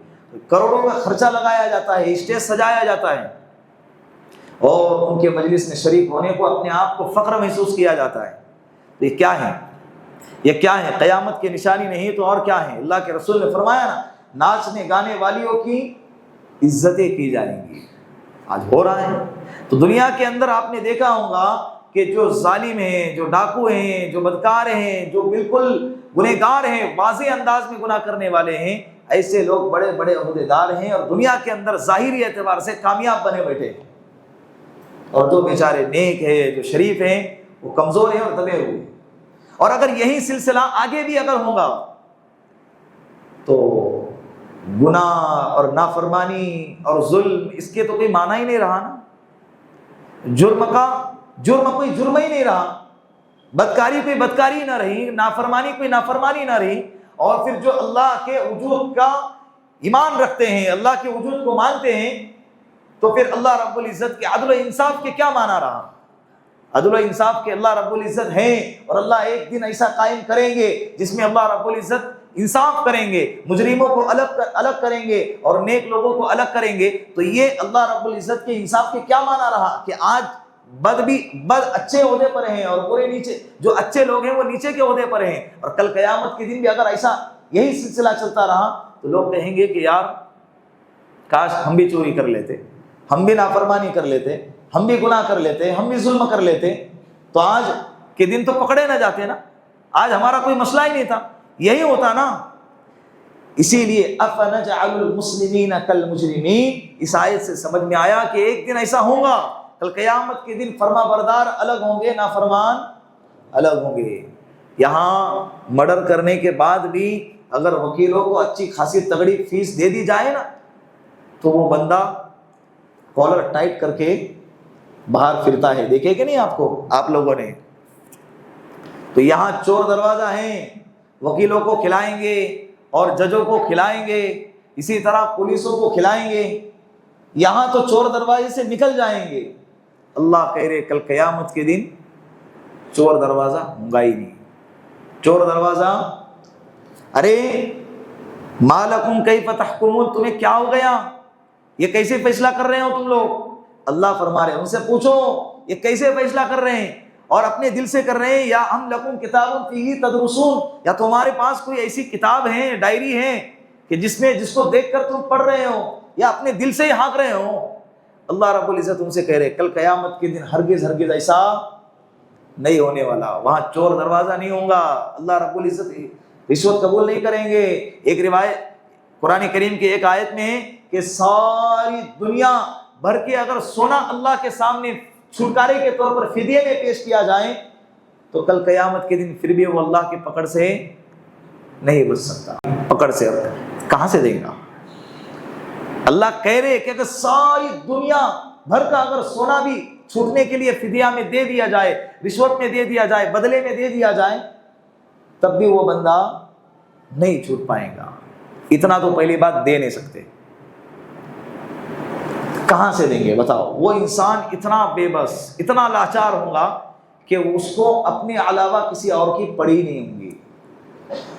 کروڑوں کا خرچہ لگایا جاتا ہے، اسٹیج سجایا جاتا ہے اور ان کے مجلس میں شریک ہونے کو اپنے آپ کو فخر محسوس کیا جاتا ہے. تو یہ کیا ہے؟ یہ کیا ہے؟ قیامت کی نشانی نہیں تو اور کیا ہے؟ اللہ کے رسول نے فرمایا نا، ناچنے گانے والیوں کی عزتیں کی جائیں گی. آج ہو رہا ہے. تو دنیا کے اندر آپ نے دیکھا ہوگا کہ جو ظالم ہیں، جو ڈاکو ہیں، جو بدکار ہیں، جو بالکل گنہگار ہیں، واضح انداز میں گناہ کرنے والے ہیں، ایسے لوگ بڑے بڑے عہدیدار ہیں اور دنیا کے اندر ظاہری اعتبار سے کامیاب بنے بیٹھے ہیں. اور جو بیچارے نیک ہیں، جو شریف ہیں، وہ کمزور ہیں اور دبے ہوئے. اور اگر یہی سلسلہ آگے بھی اگر ہوگا تو گناہ اور نافرمانی اور ظلم، اس کے تو کوئی معنی ہی نہیں رہا نا. جرم کوئی جرم ہی نہیں رہا، بدکاری کوئی بدکاری نہ رہی، نافرمانی کوئی نافرمانی نہ رہی. اور پھر جو اللہ کے وجود کا ایمان رکھتے ہیں، اللہ کے وجود کو مانتے ہیں، تو پھر اللہ رب العزت کے عدل و انصاف کے کیا معنی رہا؟ عدل و انصاف کے اللہ رب العزت ہیں اور اللہ ایک دن ایسا قائم کریں گے جس میں اللہ رب العزت انصاف کریں گے، مجرموں کو الگ کریں گے اور نیک لوگوں کو الگ کریں گے. تو یہ اللہ رب العزت کے انصاف کے کیا معنی رہا کہ آج بد اچھے عہدے پر ہیں اور برے نیچے، جو اچھے لوگ ہیں وہ نیچے کے عہدے پر ہیں. اور کل قیامت کے دن بھی اگر ایسا یہی سلسلہ چلتا رہا تو لوگ کہیں گے کہ یار کاش ہم بھی چوری کر لیتے، ہم بھی نافرمانی کر لیتے، ہم بھی گناہ کر لیتے، ہم بھی ظلم کر لیتے، تو آج کے دن تو پکڑے نہ جاتے نا، آج ہمارا کوئی مسئلہ ہی نہیں تھا. یہی ہوتا نا. اسی لیے افنجعل المسلمین کالمجرمین، اس آیت سے سمجھ میں آیا کہ ایک دن ایسا ہوگا، کل قیامت کے دن فرما بردار الگ ہوں گے، نافرمان الگ ہوں گے. یہاں مرڈر کرنے کے بعد بھی اگر وکیلوں کو اچھی خاصی تگڑی فیس دے دی جائے نا تو وہ بندہ کالر ٹائٹ کر کے باہر پھرتا ہے. دیکھے کہ نہیں آپ لوگوں نے؟ تو یہاں چور دروازہ ہیں، وکیلوں کو کھلائیں گے اور ججوں کو کھلائیں گے، اسی طرح پولیسوں کو کھلائیں گے. یہاں تو چور دروازے سے نکل جائیں گے. اللہ کہہ رہے کل قیامت کے دن چور دروازہ ہوں گا ہی نہیں. چور دروازہ، ارے ما لکم کیف تحکمون، تمہیں کیا ہو گیا؟ یہ کیسے فیصلہ کر رہے ہو تم لوگ؟ اللہ فرما رہے ہیں ان سے پوچھو یہ کیسے فیصلہ کر رہے ہیں، اور اپنے دل سے کر رہے ہیں. یا ہم لکم کتاب فیہ تدرسون، یا تمہارے پاس کوئی ایسی کتاب ہے، ڈائری ہے کہ جس کو دیکھ کر تم پڑھ رہے ہو، یا اپنے دل سے ہی ہانک رہے ہو؟ اللہ رب العزت ان سے کہہ رہے کل قیامت کے دن ہرگز ایسا نہیں ہونے والا. وہاں چور دروازہ نہیں ہوگا. اللہ رب العزت رشوت قبول نہیں کریں گے. ایک روایت قرآن کریم کی ایک آیت میں ہے کہ ساری دنیا بھر کے اگر سونا اللہ کے سامنے چھٹکارے کے طور پر فدیے میں پیش کیا جائے تو کل قیامت کے دن پھر بھی وہ اللہ کی پکڑ سے نہیں بچ سکتا. پکڑ سے کہاں سے دے گا؟ اللہ کہہ رہے کہ اگر ساری دنیا بھر کا اگر سونا بھی چھوٹنے کے لیے فدیہ میں دے دیا جائے، رشوت میں دے دیا جائے، بدلے میں دے دیا جائے، تب بھی وہ بندہ نہیں چھوٹ پائے گا. اتنا تو پہلی بات دے نہیں سکتے. کہاں سے دیں گے بتاؤ؟ وہ انسان اتنا بے بس، اتنا لاچار ہوگا کہ اس کو اپنے علاوہ کسی اور کی پڑی نہیں ہوں گی.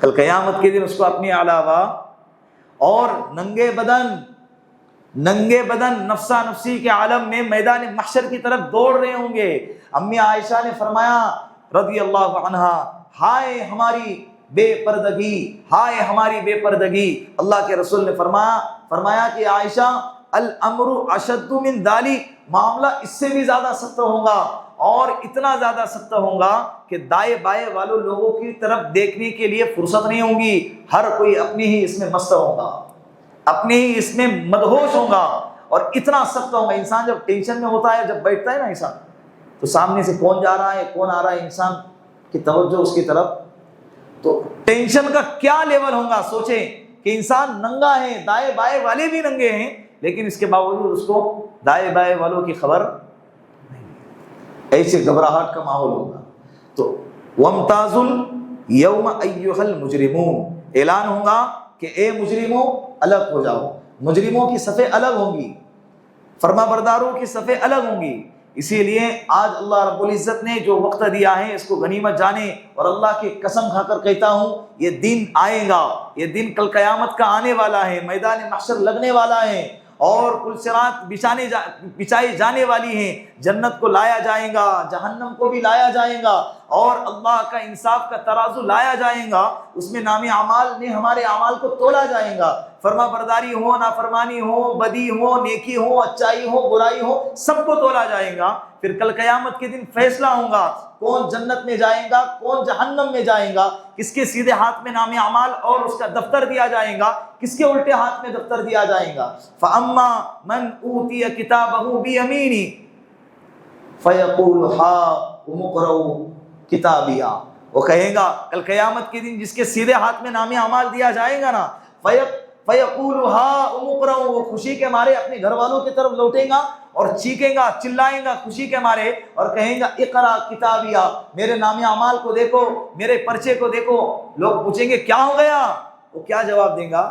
کل قیامت کے دن اس کو اپنے علاوہ، اور ننگے بدن نفسا نفسی کے عالم میں میدان محشر کی طرف دوڑ رہے ہوں گے. امی عائشہ نے فرمایا رضی اللہ عنہا، ہائے ہماری بے پردگی، ہائے ہماری بے پردگی. اللہ کے رسول نے فرمایا کہ عائشہ الامر اشد من ذلک، معاملہ اس سے بھی زیادہ سخت ہوگا، اور اتنا زیادہ سخت ہوگا کہ دائیں بائیں والوں لوگوں کی طرف دیکھنے کے لیے فرصت نہیں ہوگی، ہر کوئی اپنی ہی اس میں مست ہوگا، اپنے ہی اس میں مدہوش ہوگا، اور اتنا سخت ہوگا۔ انسان جب ٹینشن میں ہوتا ہے، جب بیٹھتا ہے نا انسان، تو سامنے سے کون جا رہا ہے کون آ رہا ہے، انسان کی توجہ اس کی طرف، تو ٹینشن کا کیا لیول ہوگا سوچیں کہ انسان ننگا ہے، دائیں بائیں والے بھی ننگے ہیں، لیکن اس کے باوجود اس کو دائیں بائیں والوں کی خبر نہیں، ایسے گھبراہٹ کا ماحول ہوگا۔ تو وَامْتَازُوا الْيَوْمَ أَيُّهَا الْمُجْرِمُونَ، اعلان ہوگا کہ اے مجرموں الگ ہو جاؤ، مجرموں کی صفیں الگ ہوں گی، فرما برداروں کی صفیں الگ ہوں گی۔ اسی لیے آج اللہ رب العزت نے جو وقت دیا ہے اس کو غنیمت جانے، اور اللہ کی قسم کھا کر کہتا ہوں یہ دن آئے گا، یہ دن کل قیامت کا آنے والا ہے، میدان محشر لگنے والا ہے، اور کل صراط بچائی جانے والی ہیں، جنت کو لایا جائے گا، جہنم کو بھی لایا جائے گا، اور اللہ کا انصاف کا ترازو لایا جائے گا، اس میں نام اعمال میں ہمارے اعمال کو تولا جائے گا، فرما برداری ہو، نافرمانی ہو، بدی ہو، نیکی ہو، اچائی ہو، برائی ہو، سب کو تولا جائے گا۔ پھر کل قیامت کے دن فیصلہ ہوگا، کون جنت میں جائے گا کون جہنم میں جائے گا، کس کے سیدھے ہاتھ میں نام اعمال اور اس کا دفتر دیا جائے گا، کس کے الٹے ہاتھ میں دفتر دیا جائے گا۔ فَأَمَّا مَنْ أُوتِيَ كِتَابَهُ بِيَمِينِهِ فَيَقُولُ هَاؤُمُ اقْرَءُوا کتابیہ، وہ کہے گا کل قیامت کے دن جس کے سیدھے ہاتھ میں نام اعمال دیا جائے گا نا، فَيَقُولُ هَاؤُمُ اقْرَءُوا، وہ خوشی کے مارے اپنے گھر والوں کی طرف لوٹے گا اور چیخے گا، چلائے گا خوشی کے مارے، اور کہیں گا اقرا کتابیہ، میرے نام اعمال کو دیکھو، میرے پرچے کو دیکھو۔ لوگ پوچھیں گے کیا ہو گیا، وہ کیا جواب دے گا؟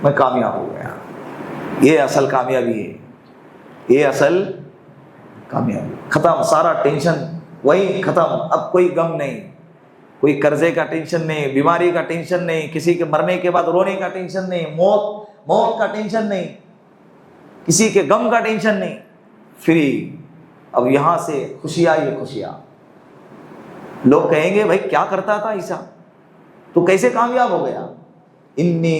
میں کامیاب ہو گیا۔ یہ اصل کامیابی ہے، یہ اصل کامیابی، ختم سارا ٹینشن، وہی ختم، اب کوئی غم نہیں، کوئی قرضے کا ٹینشن نہیں، بیماری کا ٹینشن نہیں، کسی کے مرنے کے بعد رونے کا ٹینشن نہیں، موت کا ٹینشن نہیں، کسی کے غم کا ٹینشن نہیں، فری۔ اب یہاں سے خوشیاں ہی خوشیاں۔ لوگ کہیں گے بھائی کیا کرتا تھا عیسیٰ، تو کیسے کامیاب ہو گیا؟ انی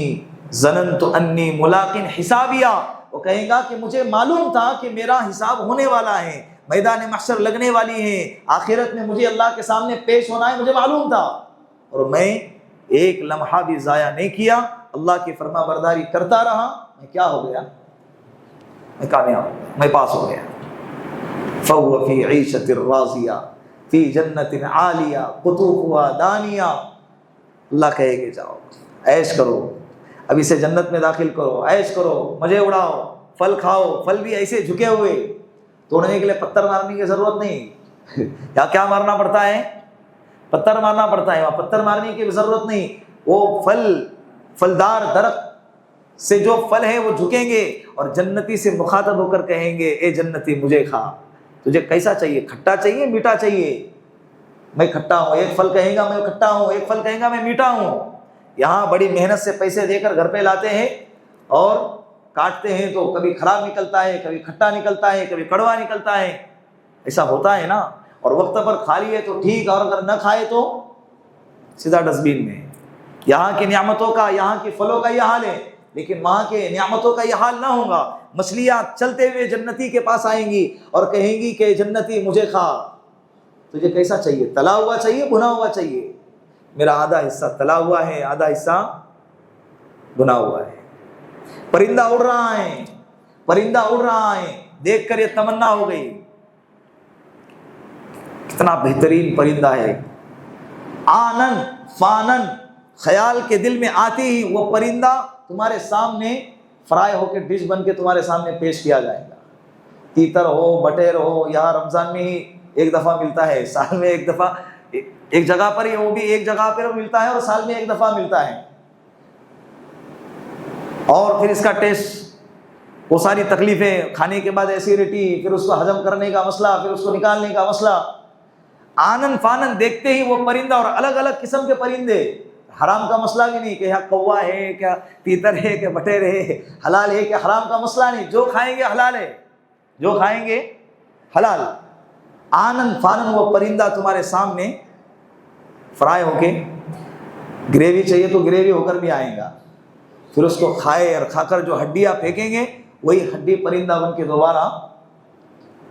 ظننت انی ملاق حسابیہ، وہ کہے گا کہ مجھے معلوم تھا کہ میرا حساب ہونے والا ہے، میدان محشر لگنے والی ہے، آخرت میں مجھے اللہ کے سامنے پیش ہونا ہے، مجھے معلوم تھا، اور میں ایک لمحہ بھی ضائع نہیں کیا، اللہ کی فرما برداری کرتا رہا، میں کیا ہو گیا؟ میں کامیاب ہو گیا، میں پاس ہو گیا۔ فَهُوَ فِي عِيشَةٍ رَاضِيَةٍ فِي جَنَّةٍ عَالِيَةٍ قُطُوفُهَا دَانِيَةٌ، اللہ کہے گے جاؤ عیش کرو، ابھی سے جنت میں داخل کرو، عیش کرو، مزے اڑاؤ، پھل کھاؤ، پھل بھی ایسے جھکے ہوئے، توڑنے کے لیے پتھر مارنے کی ضرورت نہیں، یا کیا مارنا پڑتا ہے؟ پتھر مارنا پڑتا ہے، وہاں پتھر مارنے کی ضرورت نہیں، وہ پھلدار درخت سے جو پھل ہے وہ جھکیں گے، اور جنتی سے مخاطب ہو کر کہیں گے اے جنتی مجھے کھا، تجھے کیسا چاہیے، کھٹا چاہیے میٹھا چاہیے؟ میں کھٹا ہوں، ایک پھل کہے گا میں کھٹا ہوں، ایک پھل کہے گا میں میٹھا ہوں۔ یہاں بڑی محنت سے پیسے دے کر گھر پہ لاتے ہیں اور کاٹتے ہیں تو کبھی خراب نکلتا ہے، کبھی کھٹا نکلتا ہے، کبھی کڑوا نکلتا ہے، ایسا ہوتا ہے نا، اور وقت پر کھا لیے تو ٹھیک، اور اگر نہ کھائے تو سیدھا ڈسٹ بین میں۔ یہاں کی نعمتوں کا، یہاں کی پھلوں کا یہ حال ہے، لیکن وہاں کے نعمتوں کا یہ حال نہ ہوگا۔ مچھلیاں چلتے ہوئے جنتی کے پاس آئیں گی اور کہیں گی کہ جنتی مجھے کھا، تجھے کیسا چاہیے، تلا ہوا چاہیے بھنا ہوا چاہیے؟ میرا آدھا حصہ تلا ہوا ہے، آدھا حصہ بھنا ہوا ہے۔ پرندہ اڑ رہا ہے، پرندہ اڑ رہا ہے، دیکھ کر یہ تمنا ہو گئی، کتنا بہترین پرندہ ہے۔ آنن فانن، خیال کے دل میں آتی ہی وہ پرندہ تمہارے سامنے فرائی ہو کے ڈش بن کے تمہارے سامنے پیش کیا جائے گا۔ تیتر ہو، بٹیر ہو، یہاں رمضان میں ہی ایک دفعہ ملتا ہے، سال میں ایک دفعہ، ایک جگہ پر ہی، وہ بھی ایک جگہ پر ملتا ہے اور سال میں ایک دفعہ ملتا ہے، اور پھر اس کا ٹیسٹ، وہ ساری تکلیفیں، کھانے کے بعد ایسیڈیٹی، پھر اس کو ہضم کرنے کا مسئلہ، پھر اس کو نکالنے کا مسئلہ۔ آنن فانن، دیکھتے ہی وہ پرندہ، اور الگ الگ قسم کے پرندے، حرام کا مسئلہ بھی نہیں کہ کیا کوا ہے، کیا تیتر ہے، کہ بٹیر ہے، حلال ہے کہ حرام کا مسئلہ نہیں، جو کھائیں گے حلال ہے، جو کھائیں گے حلال۔ آنن فانن، وہ پرندہ تمہارے سامنے فرائی ہو کے، گریوی چاہیے تو گریوی ہو کر بھی آئے گا، پھر اس کو کھائے، اور کھا کر جو ہڈیاں پھینکیں گے وہی ہڈی پرندہ بن کے دوبارہ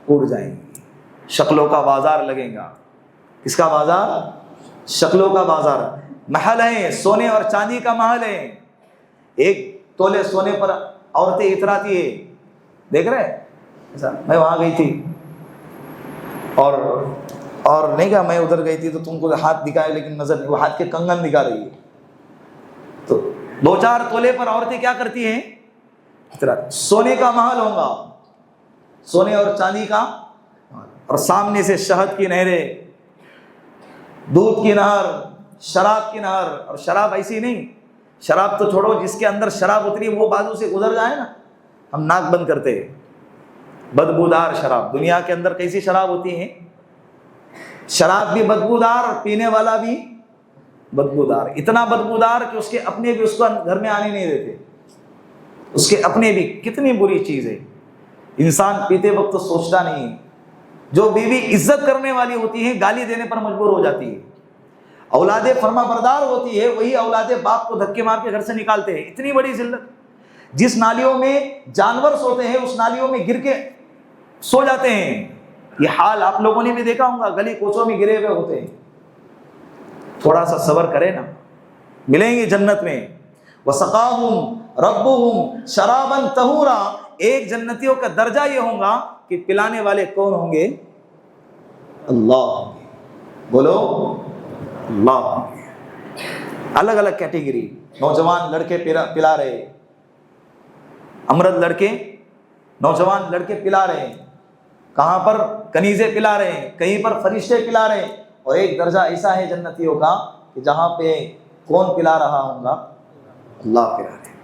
اڑ جائیں گی. شکلوں کا بازار لگے گا. کس کا بازار؟ شکلوں کا بازار. محل ہے سونے اور چاندی کا محل ہے. 1 تولے سونے پر عورتیں اتراتی ہے. دیکھ رہے ایسا؟ میں وہاں گئی تھی اور نہیں کہا میں ادھر گئی تھی تو تم کو ہاتھ دکھائے لیکن نظر نہیں, وہ ہاتھ کے کنگن دکھا رہی ہے. تو 2-4 تولے پر عورتیں کیا کرتی ہیں؟ سونے کا محل ہوگا, سونے اور چاندی کا, اور سامنے سے شہد کی نہریں, دودھ کی نہر, شراب کی نہر. اور شراب ایسی نہیں, شراب تو چھوڑو, جس کے اندر شراب اتری وہ بازو سے گزر جائے نا, ہم ناک بند کرتے ہیں. بدبودار شراب. دنیا کے اندر کیسی شراب ہوتی ہیں؟ شراب بھی بدبودار اور پینے والا بھی بدبودار. اتنا بدبودار کہ اس کے اپنے بھی اس کو گھر میں آنے نہیں دیتے. اس کے اپنے بھی. کتنی بری چیز ہے. انسان پیتے وقت تو سوچتا نہیں ہے. جو بیوی عزت کرنے والی ہوتی ہے گالی دینے پر مجبور ہو جاتی ہے. اولاد فرما بردار ہوتی ہے, وہی اولاد باپ کو دھکے مار کے گھر سے نکالتے ہیں. اتنی بڑی ذلت. جس نالیوں میں جانور سوتے ہیں اس نالیوں میں گر کے سو جاتے ہیں. یہ حال آپ لوگوں نے بھی دیکھا ہوگا, گلی کوچوں میں گرے ہوئے ہوتے ہیں. تھوڑا سا صبر کرے نا, ملیں گے جنت میں. وَسَقَاهُمْ رَبُّهُمْ شَرَابًا طَهُورًا. ایک جنتیوں کا درجہ یہ ہوگا کہ پلانے والے کون ہوں گے؟ اللہ. بولو اللہ. الگ الگ کیٹیگری. نوجوان لڑکے پلا رہے, امرد لڑکے, نوجوان لڑکے پلا رہے ہیں. کہاں پر؟ کنیزیں پلا رہے ہیں, کہیں پر فرشتے پلا رہے ہیں. اور ایک درجہ ایسا ہے جنتیوں کا کہ جہاں پہ کون پلا رہا ہوگا؟ اللہ پلا رہے.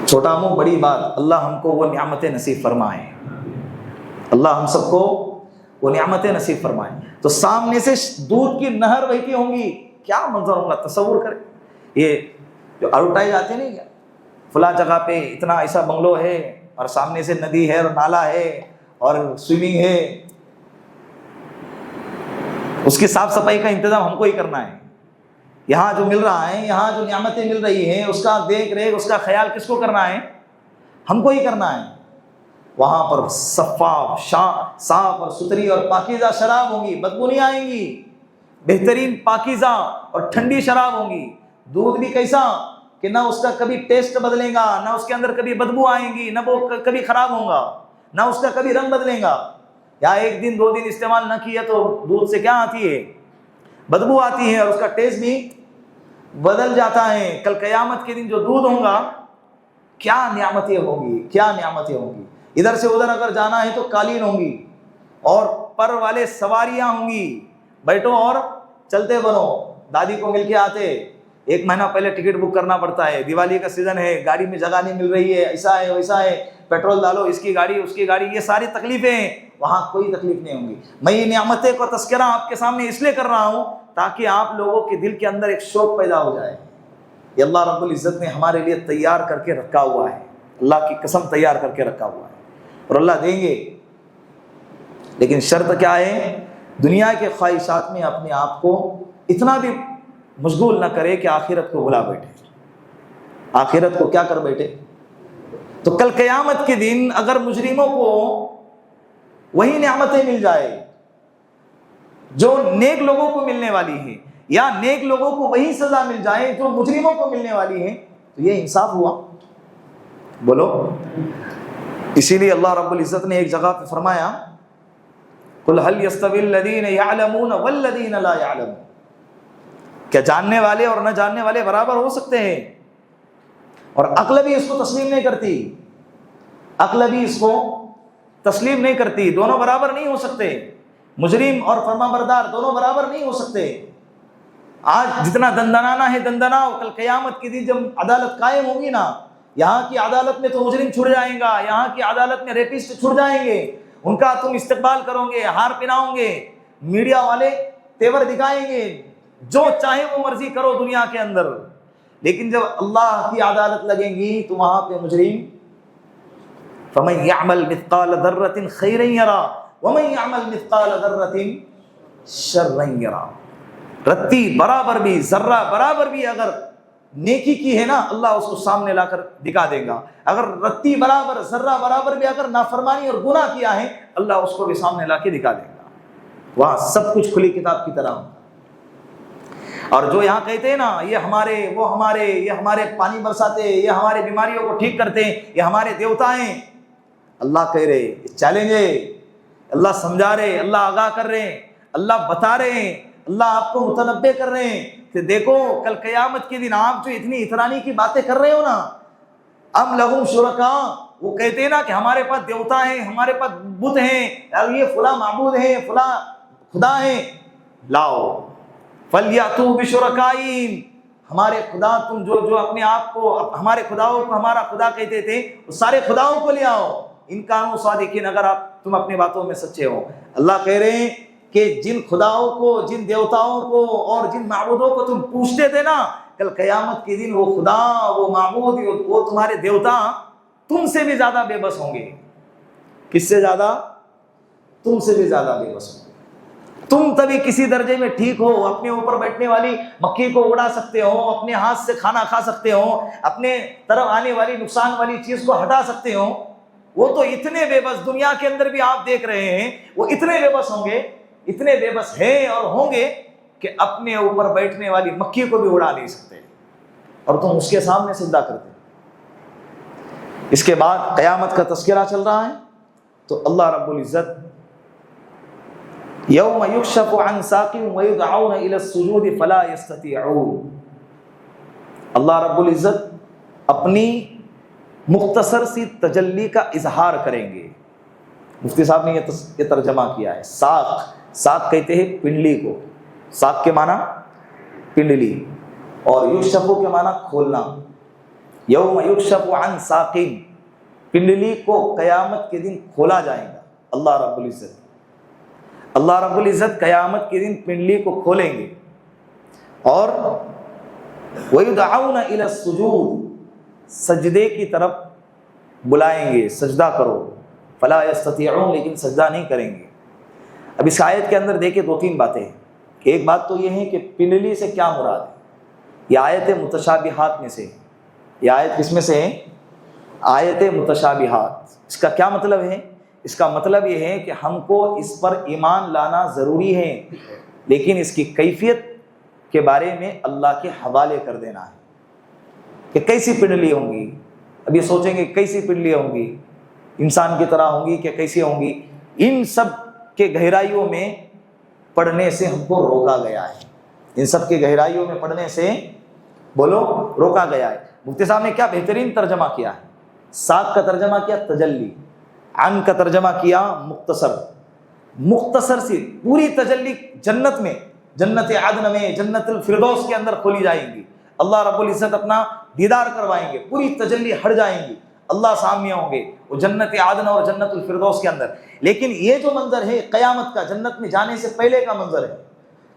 چھوٹا منہ بڑی بات. اللہ ہم کو وہ نعمتیں نصیب فرمائے. اللہ ہم سب کو وہ نعمتیں نصیب فرمائے. تو سامنے سے دودھ کی نہر بہتی ہوں گی. کیا منظر ہوگا, تصور کریں. یہ جو ایڈورٹائز آتے نہیں کیا, فلاں جگہ پہ اتنا ایسا بنگلو ہے اور سامنے سے ندی ہے اور نالا ہے اور سوئمنگ ہے. اس کی صاف صفائی کا انتظام ہم کو ہی کرنا ہے. یہاں جو مل رہا ہے, یہاں جو نعمتیں مل رہی ہیں, اس کا دیکھ ریکھ, اس کا خیال کس کو کرنا ہے؟ ہم کو ہی کرنا ہے. وہاں پر صاف اور ستھری اور پاکیزہ شراب ہوں گی, بدبو نہیں آئیں گی. بہترین پاکیزہ اور ٹھنڈی شراب ہوں گی. دودھ بھی کیسا کہ نہ اس کا کبھی ٹیسٹ بدلے گا, نہ اس کے اندر کبھی بدبو آئیں گی, نہ وہ کبھی خراب ہوگا, نہ اس کا کبھی رنگ بدلے گا. یا 1 دن 2 دن استعمال نہ کیا تو دودھ سے کیا آتی ہے؟ بدبو آتی ہے, اور اس کا ٹیسٹ بھی بدل جاتا ہے. کل قیامت کے دن جو دودھ ہوگا, کیا نعمتیں ہوں گی, کیا نعمتیں ہوں گی. ادھر سے ادھر اگر جانا ہے تو قالین ہوں گی, اور پر والے سواریاں ہوں گی. بیٹھو اور چلتے بنو. دادی کو مل کے آتے, 1 مہینہ پہلے ٹکٹ بک کرنا پڑتا ہے. دیوالی کا سیزن ہے, گاڑی میں جگہ نہیں مل رہی ہے, ایسا ہے ویسا ہے, پیٹرول ڈالو, اس کی گاڑی اس کی گاڑی. یہ ساری تکلیفیں ہیں. وہاں کوئی تکلیف نہیں ہوں گی. میں یہ نعمتیں کو تذکرہ آپ کے سامنے اس لیے کر رہا ہوں تاکہ آپ لوگوں کے دل کے اندر ایک شوق پیدا ہو جائے. یہ اللہ رب العزت نے ہمارے لیے تیار کر کے رکھا ہوا ہے. اللہ کی قسم تیار کر کے رکھا ہوا ہے, اور اللہ دیں گے. لیکن شرط کیا ہے؟ دنیا کے خواہشات میں اپنے آپ کو اتنا بھی مشغول نہ کرے کہ آخرت کو بھلا بیٹھے. آخرت کو کیا کر بیٹھے؟ تو کل قیامت کے دن اگر مجرموں کو وہی نعمتیں مل جائے جو نیک لوگوں کو ملنے والی ہے, یا نیک لوگوں کو وہی سزا مل جائے جو مجرموں کو ملنے والی ہے, تو یہ انصاف ہوا؟ بولو. اسی لیے اللہ رب العزت نے ایک جگہ پہ فرمایا, قل هل يستوي الذين يعلمون والذين لا يعلمون. کیا جاننے والے اور نہ جاننے والے برابر ہو سکتے ہیں؟ اور عقل بھی اس کو تسلیم نہیں کرتی. عقل بھی اس کو تسلیم نہیں کرتی. دونوں برابر نہیں ہو سکتے. مجرم اور فرما بردار دونوں برابر نہیں ہو سکتے. آج جتنا دندنانا ہے دندناؤ, کل قیامت کے دن جب عدالت قائم ہوگی نا, یہاں کی عدالت میں تو مجرم چھڑ جائیں گا, یہاں کی عدالت میں ریپسٹ چھڑ جائیں گے. ان کا تم استقبال کرو گے, ہار پہناؤ گے, میڈیا والے تیور دکھائیں گے, جو چاہے وہ مرضی کرو دنیا کے اندر. لیکن جب اللہ کی عدالت لگیں گی تو وہاں پہ مجرم فَمَن يَعْمَلْ مِثْقَالَ ذَرَّةٍ خَيْرًا يَرَى وَمَن يَعْمَلْ مِثْقَالَ ذَرَّةٍ شَرًّا يَرَى. رتی برابر بھی, ذرہ برابر بھی اگر نیکی کی ہے نا اللہ اس کو سامنے لا کر دکھا دے گا. اگر رتی برابر ذرہ برابر بھی اگر نافرمانی اور گناہ کیا ہے اللہ اس کو بھی سامنے لا کے دکھا دے گا. وہاں سب کچھ کھلی کتاب کی طرح. اور جو یہاں کہتے ہیں نا یہ ہمارے وہ ہمارے، یہ ہمارے پانی برساتے، یہ ہمارے بیماریوں کو ٹھیک کرتے ہیں، یہ ہمارے دیوتا ہیں، اللہ کہہ رہے چیلنج ہے، اللہ سمجھا رہے، اللہ آگاہ کر رہے ہیں، اللہ بتا رہے ہیں، اللہ آپ کو متنبع کر رہے ہیں کہ دیکھو کل قیامت کے دن آپ جو اتنی اترانی کی باتیں کر رہے ہو نا، ام لہم شرکاء، وہ کہتے ہیں نا کہ ہمارے پاس دیوتا ہیں، ہمارے پاس بت ہیں، اور یہ فلاں معبود ہیں، فلاں خدا ہیں، لاؤ فلیاتوا بشرکائہم، ہمارے خدا تم جو اپنے آپ کو ہمارے خداؤں کو ہمارا خدا کہتے تھے وہ سارے خداؤں کو لے آؤ ان کانوا صادقین، اگر تم اپنی باتوں میں سچے ہو. اللہ کہہ رہے ہیں کہ جن خداؤں کو، جن دیوتاؤں کو اور جن معبودوں کو تم پوچھتے تھے نا، کل قیامت کے دن وہ خدا، وہ معبود، وہ تمہارے دیوتا تم سے بھی زیادہ بے بس ہوں گے. کس سے زیادہ؟ تم سے بھی زیادہ بے بس ہوں گے. تم تبھی کسی درجے میں ٹھیک ہو، اپنے اوپر بیٹھنے والی مکھی کو اڑا سکتے ہو، اپنے ہاتھ سے کھانا کھا سکتے ہو، اپنے طرف آنے والی نقصان والی چیز کو ہٹا سکتے ہو. وہ تو اتنے بے بس دنیا کے اندر بھی آپ دیکھ رہے ہیں، وہ اتنے بے بس ہوں گے، اتنے بے بس ہیں اور ہوں گے کہ اپنے اوپر بیٹھنے والی مکھی کو بھی اڑا نہیں سکتے، اور تم اس کے سامنے سجدہ کرتے. اس کے بعد قیامت کا تذکرہ چل رہا ہے تو اللہ رب العزت یوم یکشف عن ساق ویدعون الی السجود فلا یستطیعون، اللہ رب العزت اپنی مختصر سی تجلی کا اظہار کریں گے. مفتی صاحب نے یہ ترجمہ کیا ہے. ساق کہتے ہیں پنڈلی کو، ساق کے معنی پنڈلی، اور یکشف کے معنی کھولنا. یوم یکشف عن ساق، پنڈلی کو قیامت کے دن کھولا جائے گا. اللہ رب العزت قیامت کے دن پنڈلی کو کھولیں گے اور وَيُدْعَوْنَ إِلَى السُّجُودِ، سجدے کی طرف بلائیں گے، سجدہ کرو. فَلَا يَسْتَطِيعُونَ، لیکن سجدہ نہیں کریں گے. اب اس آیت کے اندر دیکھیں دو تین باتیں ہیں. ایک بات تو یہ ہے کہ پنڈلی سے کیا مراد ہے. یہ آیت متشابہات میں سے، یہ آیت کس میں سے ہے؟ آیت متشابہات. اس کا کیا مطلب ہے؟ اس کا مطلب یہ ہے کہ ہم کو اس پر ایمان لانا ضروری ہے، لیکن اس کی کیفیت کے بارے میں اللہ کے حوالے کر دینا ہے کہ کیسی پنڈلی ہوں گی. اب یہ سوچیں گے کیسی پنڈلی ہوں گی، انسان کی طرح ہوں گی کہ کیسی ہوں گی. ان سب کے گہرائیوں میں پڑھنے سے ہم کو روکا گیا ہے. ان سب کے گہرائیوں میں پڑھنے سے بولو روکا گیا ہے. مفتی صاحب نے کیا بہترین ترجمہ کیا ہے. ساق کا ترجمہ کیا تجلی، عن کا ترجمہ کیا مختصر سی پوری تجلی جنت میں، جنت عدن میں، جنت الفردوس کے اندر کھولی جائیں گی. اللہ رب العزت اپنا دیدار کروائیں گے، پوری تجلی ہٹ جائیں گی، اللہ سامنے ہوں گے وہ جنت عدن اور جنت الفردوس کے اندر. لیکن یہ جو منظر ہے قیامت کا، جنت میں جانے سے پہلے کا منظر ہے،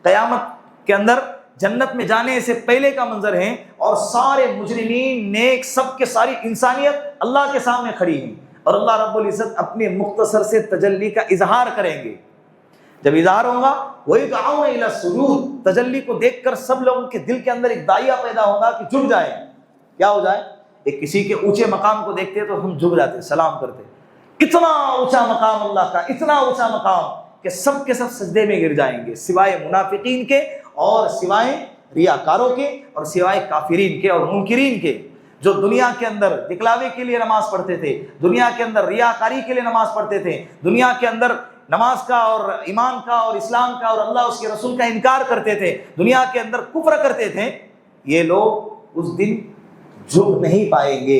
قیامت کے اندر جنت میں جانے سے پہلے کا منظر ہے، اور سارے مجرمین نیک سب کے ساری انسانیت اللہ کے سامنے کھڑی ہیں، اور اللہ رب العزت اپنے مختصر سے تجلی کا اظہار کریں گے. جب اظہار ہوگا وَيُدْعَوْنَ إِلَى السُّجُودِ، تجلی کو دیکھ کر سب لوگوں کے دل کے اندر ایک داعیہ پیدا ہوگا کہ جھک جائیں. کیا ہو جائے؟ ایک کسی کے اونچے مقام کو دیکھتے تو ہم جھک جاتے، سلام کرتے. اتنا اونچا مقام اللہ کا، اتنا اونچا مقام کہ سب کے سب سجدے میں گر جائیں گے، سوائے منافقین کے اور سوائے ریاکاروں کے اور سوائے کافرین کے اور منکرین کے، جو دنیا کے اندر دکھلاوے کے لیے نماز پڑھتے تھے، دنیا کے اندر ریاکاری کے لیے نماز پڑھتے تھے، دنیا کے اندر نماز کا اور ایمان کا اور اسلام کا اور اللہ اس کے رسول کا انکار کرتے تھے، دنیا کے اندر کفر کرتے تھے. یہ لوگ اس دن جھک نہیں پائیں گے.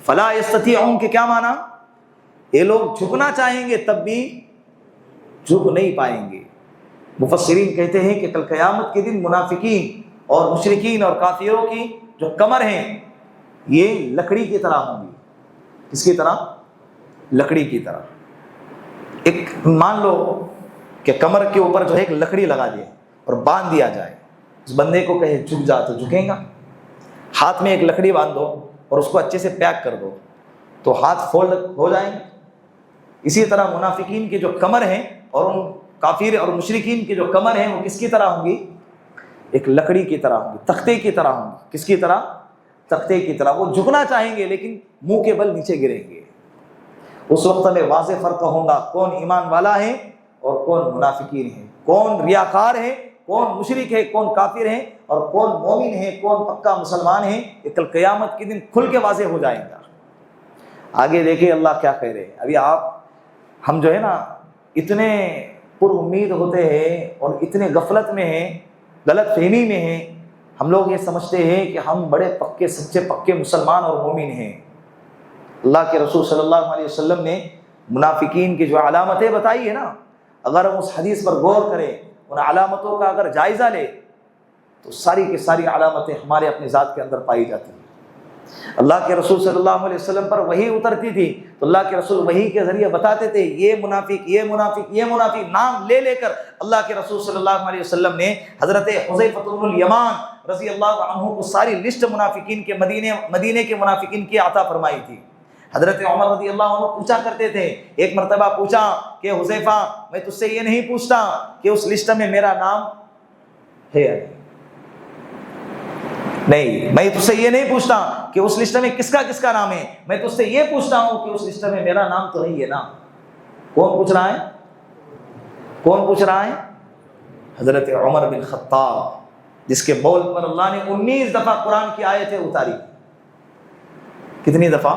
فلا یستطیعون کے کیا معنی؟ یہ لوگ جھکنا چاہیں گے تب بھی جھک نہیں پائیں گے. مفسرین کہتے ہیں کہ کل قیامت کے دن منافقین اور مشرکین اور کافروں کی جو کمر ہیں یہ لکڑی کی طرح ہوں گی. کس کی طرح؟ لکڑی کی طرح. ایک مان لو کہ کمر کے اوپر جو ہے ایک لکڑی لگا دیا اور باندھ دیا جائے، اس بندے کو کہے جھک جا تو جھکے گا. ہاتھ میں ایک لکڑی باندھ دو اور اس کو اچھے سے پیک کر دو تو ہاتھ فولڈ ہو جائیں گے. اسی طرح منافقین کی جو کمر ہیں اور ان کافر اور مشرکین کی جو کمر ہیں وہ کس کی طرح ہوں گی؟ ایک لکڑی کی طرح ہوں گی، تختے کی طرح ہوں گی. کس کی طرح؟ تختے کی طرح. وہ جھکنا چاہیں گے لیکن منہ کے بل نیچے گریں گے. اس وقت میں واضح فرق ہوگا کون ایمان والا ہے اور کون منافقین ہے، کون ریاکار ہے، کون مشرک ہے، کون کافر ہے، اور کون مومن ہے، کون پکا مسلمان ہے. یہ کل قیامت کے دن کھل کے واضح ہو جائے گا. آگے دیکھیں اللہ کیا کہہ رہے ہیں. ابھی ہم جو ہے نا اتنے پر امید ہوتے ہیں اور اتنے غفلت میں ہیں، غلط فہمی میں ہیں. ہم لوگ یہ سمجھتے ہیں کہ ہم بڑے پکے سچے پکے مسلمان اور مومن ہیں. اللہ کے رسول صلی اللہ علیہ وسلم نے منافقین کی جو علامتیں بتائی ہے نا، اگر ہم اس حدیث پر غور کریں، ان علامتوں کا اگر جائزہ لے تو ساری کی ساری علامتیں ہمارے اپنے ذات کے اندر پائی جاتی ہیں. اللہ کے رسول صلی اللہ علیہ وسلم پر وحی اترتی تھی تو اللہ کے رسول وحی کے ذریعے بتاتے تھے یہ منافق، یہ منافق، یہ منافق. نام لے لے کر اللہ کے رسول صلی اللہ علیہ وسلم نے حضرت حذیفہ بن الیمان رضی اللہ عنہ کو ساری لسٹ منافقین کے مدینے کے منافقین کی عطا فرمائی تھی. حضرت عمر رضی اللہ عنہ پوچھا کرتے تھے، ایک مرتبہ پوچھا کہ حذیفہ میں تجھ سے یہ نہیں پوچھتا کہ اس لسٹ میں میرا نام ہے نہیں، میں تجھ سے یہ نہیں پوچھتا کہ اس لسٹ میں کس کا نام ہے، میں تجھ سے یہ پوچھتا ہوں کہ اس لسٹ میں میرا نام تو نہیں ہے نا. کون پوچھ رہا ہے؟ کون پوچھ رہا ہے؟ حضرت عمر بن خطاب، جس کے بول پر اللہ نے 19 دفعہ قرآن کی آیتیں اتاری. کتنی دفعہ؟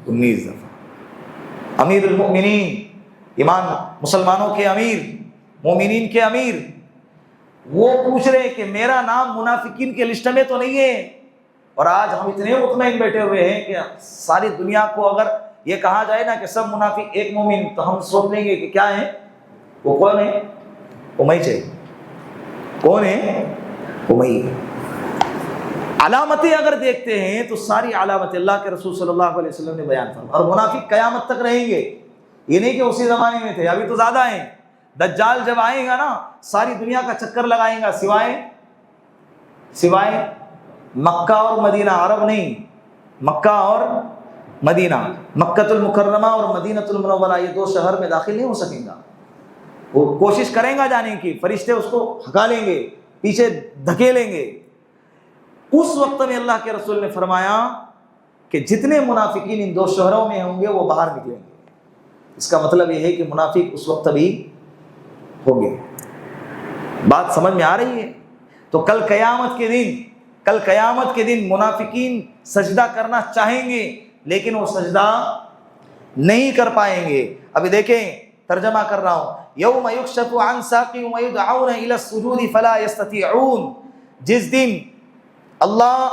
19 دفعہ. امیر المؤمنین، ایمان مسلمانوں کے امیر، مومنین کے امیر، وہ پوچھ رہے کہ میرا نام منافقین کے لسٹ میں تو نہیں ہے. اور آج ہم اتنے مطمئن بیٹھے ہوئے ہیں کہ ساری دنیا کو اگر یہ کہا جائے نا کہ سب منافق ایک مومن، تو ہم سوچ لیں گے کہ کیا ہے وہ، کون ہے؟ امیہ. کون ہے؟ امیہ. علامتیں اگر دیکھتے ہیں تو ساری علامتیں اللہ کے رسول صلی اللہ علیہ وسلم نے بیان فرمائی. اور منافق قیامت تک رہیں گے، یہ نہیں کہ اسی زمانے میں تھے، ابھی تو زیادہ ہیں. دجال جب آئے گا نا ساری دنیا کا چکر لگائیں گا، سوائے مکہ اور مدینہ. عرب نہیں، مکہ اور مدینہ. مکۃ المکرمہ اور مدینہ المنورہ، یہ 2 شہر میں داخل نہیں ہو سکیں گا. وہ کوشش کریں گا جانے کی، فرشتے اس کو ہکا لیں گے، پیچھے دھکیلیں گے. اس وقت میں اللہ کے رسول نے فرمایا کہ جتنے منافقین ان 2 شہروں میں ہوں گے وہ باہر نکلیں گے. اس کا مطلب یہ ہے کہ منافق اس وقت بھی ہوں گے. بات سمجھ میں آ رہی ہے؟ تو کل قیامت کے دن منافقین سجدہ کرنا چاہیں گے لیکن وہ سجدہ نہیں کر پائیں گے. ابھی دیکھیں، ترجمہ کر رہا ہوں. یوم یکشف عن ساق ویدعون الی السجود فلا یستطیعون. جس دن اللہ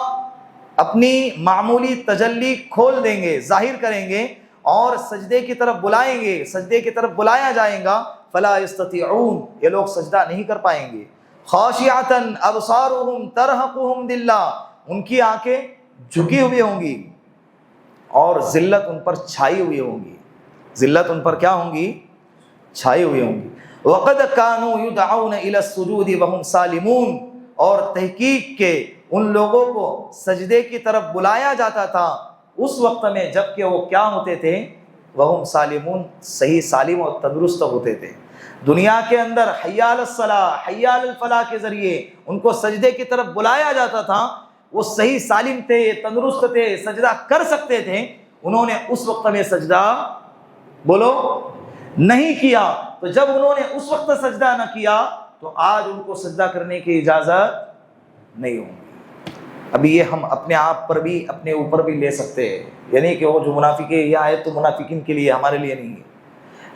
اپنی معمولی تجلی کھول دیں گے، ظاہر کریں گے اور سجدے کی طرف بلائیں گے، سجدے کی طرف بلایا جائے گا. فلا یستطیعون، یہ لوگ سجدہ نہیں کر پائیں گے. خاشعۃ ابصارهم ترهقهم ذلہ، ان کی آنکھیں جھکی ہوئی ہوں گی اور ذلت ان پر چھائی ہوئی ہوں گی. ذلت ان پر کیا ہوں گی؟ چھائی ہوئی ہوں گی. وقد كانوا يدعون الى السجود وهم سالمون، اور تحقیق کے ان لوگوں کو سجدے کی طرف بلایا جاتا تھا اس وقت میں جب کہ وہ کیا ہوتے تھے؟ وہم سالمون، صحیح سالم اور تندرست ہوتے تھے. دنیا کے اندر حی علی الصلاۃ، حی علی الفلاح کے ذریعے ان کو سجدے کی طرف بلایا جاتا تھا. وہ صحیح سالم تھے، تندرست تھے، سجدہ کر سکتے تھے. انہوں نے اس وقت میں سجدہ بولو نہیں کیا. تو جب انہوں نے اس وقت سجدہ نہ کیا تو آج ان کو سجدہ کرنے کی اجازت نہیں ہوگی. ابھی یہ ہم اپنے آپ پر بھی، اپنے اوپر بھی لے سکتے ہیں. یعنی کہ وہ جو منافق ہے یہ آیت تو منافقین کے لیے، ہمارے لیے نہیں ہے.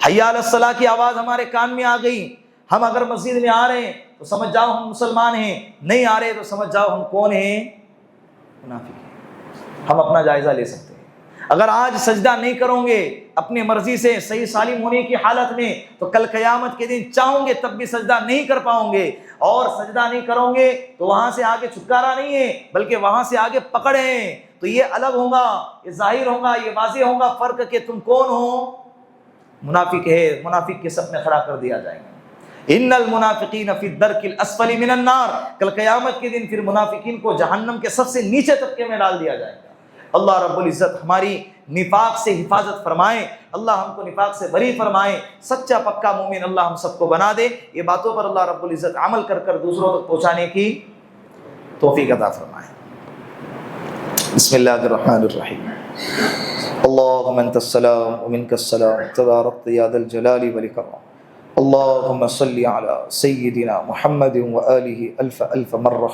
حی علی الصلاۃ کی آواز ہمارے کان میں آ گئی، ہم اگر مسجد میں آ رہے ہیں تو سمجھ جاؤ ہم مسلمان ہیں، نہیں آ رہے تو سمجھ جاؤ ہم کون ہیں؟ منافق ہیں. ہم اپنا جائزہ لے سکتے ہیں. اگر آج سجدہ نہیں کرو گے اپنی مرضی سے صحیح سالم ہونے کی حالت میں، تو کل قیامت کے دن چاہوں گے تب بھی سجدہ نہیں کر پاؤں گے. اور سجدہ نہیں کرو گے تو وہاں سے آگے چھٹکارا نہیں ہے بلکہ وہاں سے آگے پکڑ ہے. تو یہ الگ ہوگا، یہ ظاہر ہوگا، یہ واضح ہوگا فرق کہ تم کون ہو. منافق ہے، منافق کے سب میں کھڑا کر دیا جائے گا. ان المنافقین فی الدرک الاسفل من النار، کل قیامت کے دن پھر منافقین کو جہنم کے سب سے نیچے طبقے میں ڈال دیا جائے گا. اللہ رب العزت ہماری نفاق سے حفاظت فرمائیں، اللہ ہم کو نفاق سے بری فرمائیں، سچا پکا مومن اللہ ہم سب کو بنا دے، یہ باتوں پر اللہ رب العزت عمل کر کر دوسروں تک پہنچانے کی توفیق عطا فرمائیں۔ بسم اللہ الرحمن الرحیم، اللہم انت السلام ومنک السلام تبارکت یا ذا الجلال والاکرام، اللہم صلی علی سیدنا محمد وآلہ الف الف مرہ،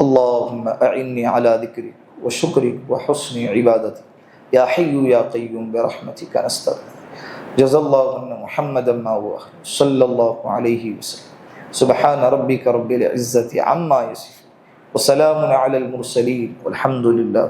اللہم اعنی علی ذکرک وشکرک وحسن عبادتک یا حی یا قیوم برحمتک نستغیث، جزا اللہ عنا محمدا ما هو اہلہ صلی اللہ علیہ وسلم، سبحان ربک رب العزة عما یصفون وسلام علی المرسلین والحمد للہ۔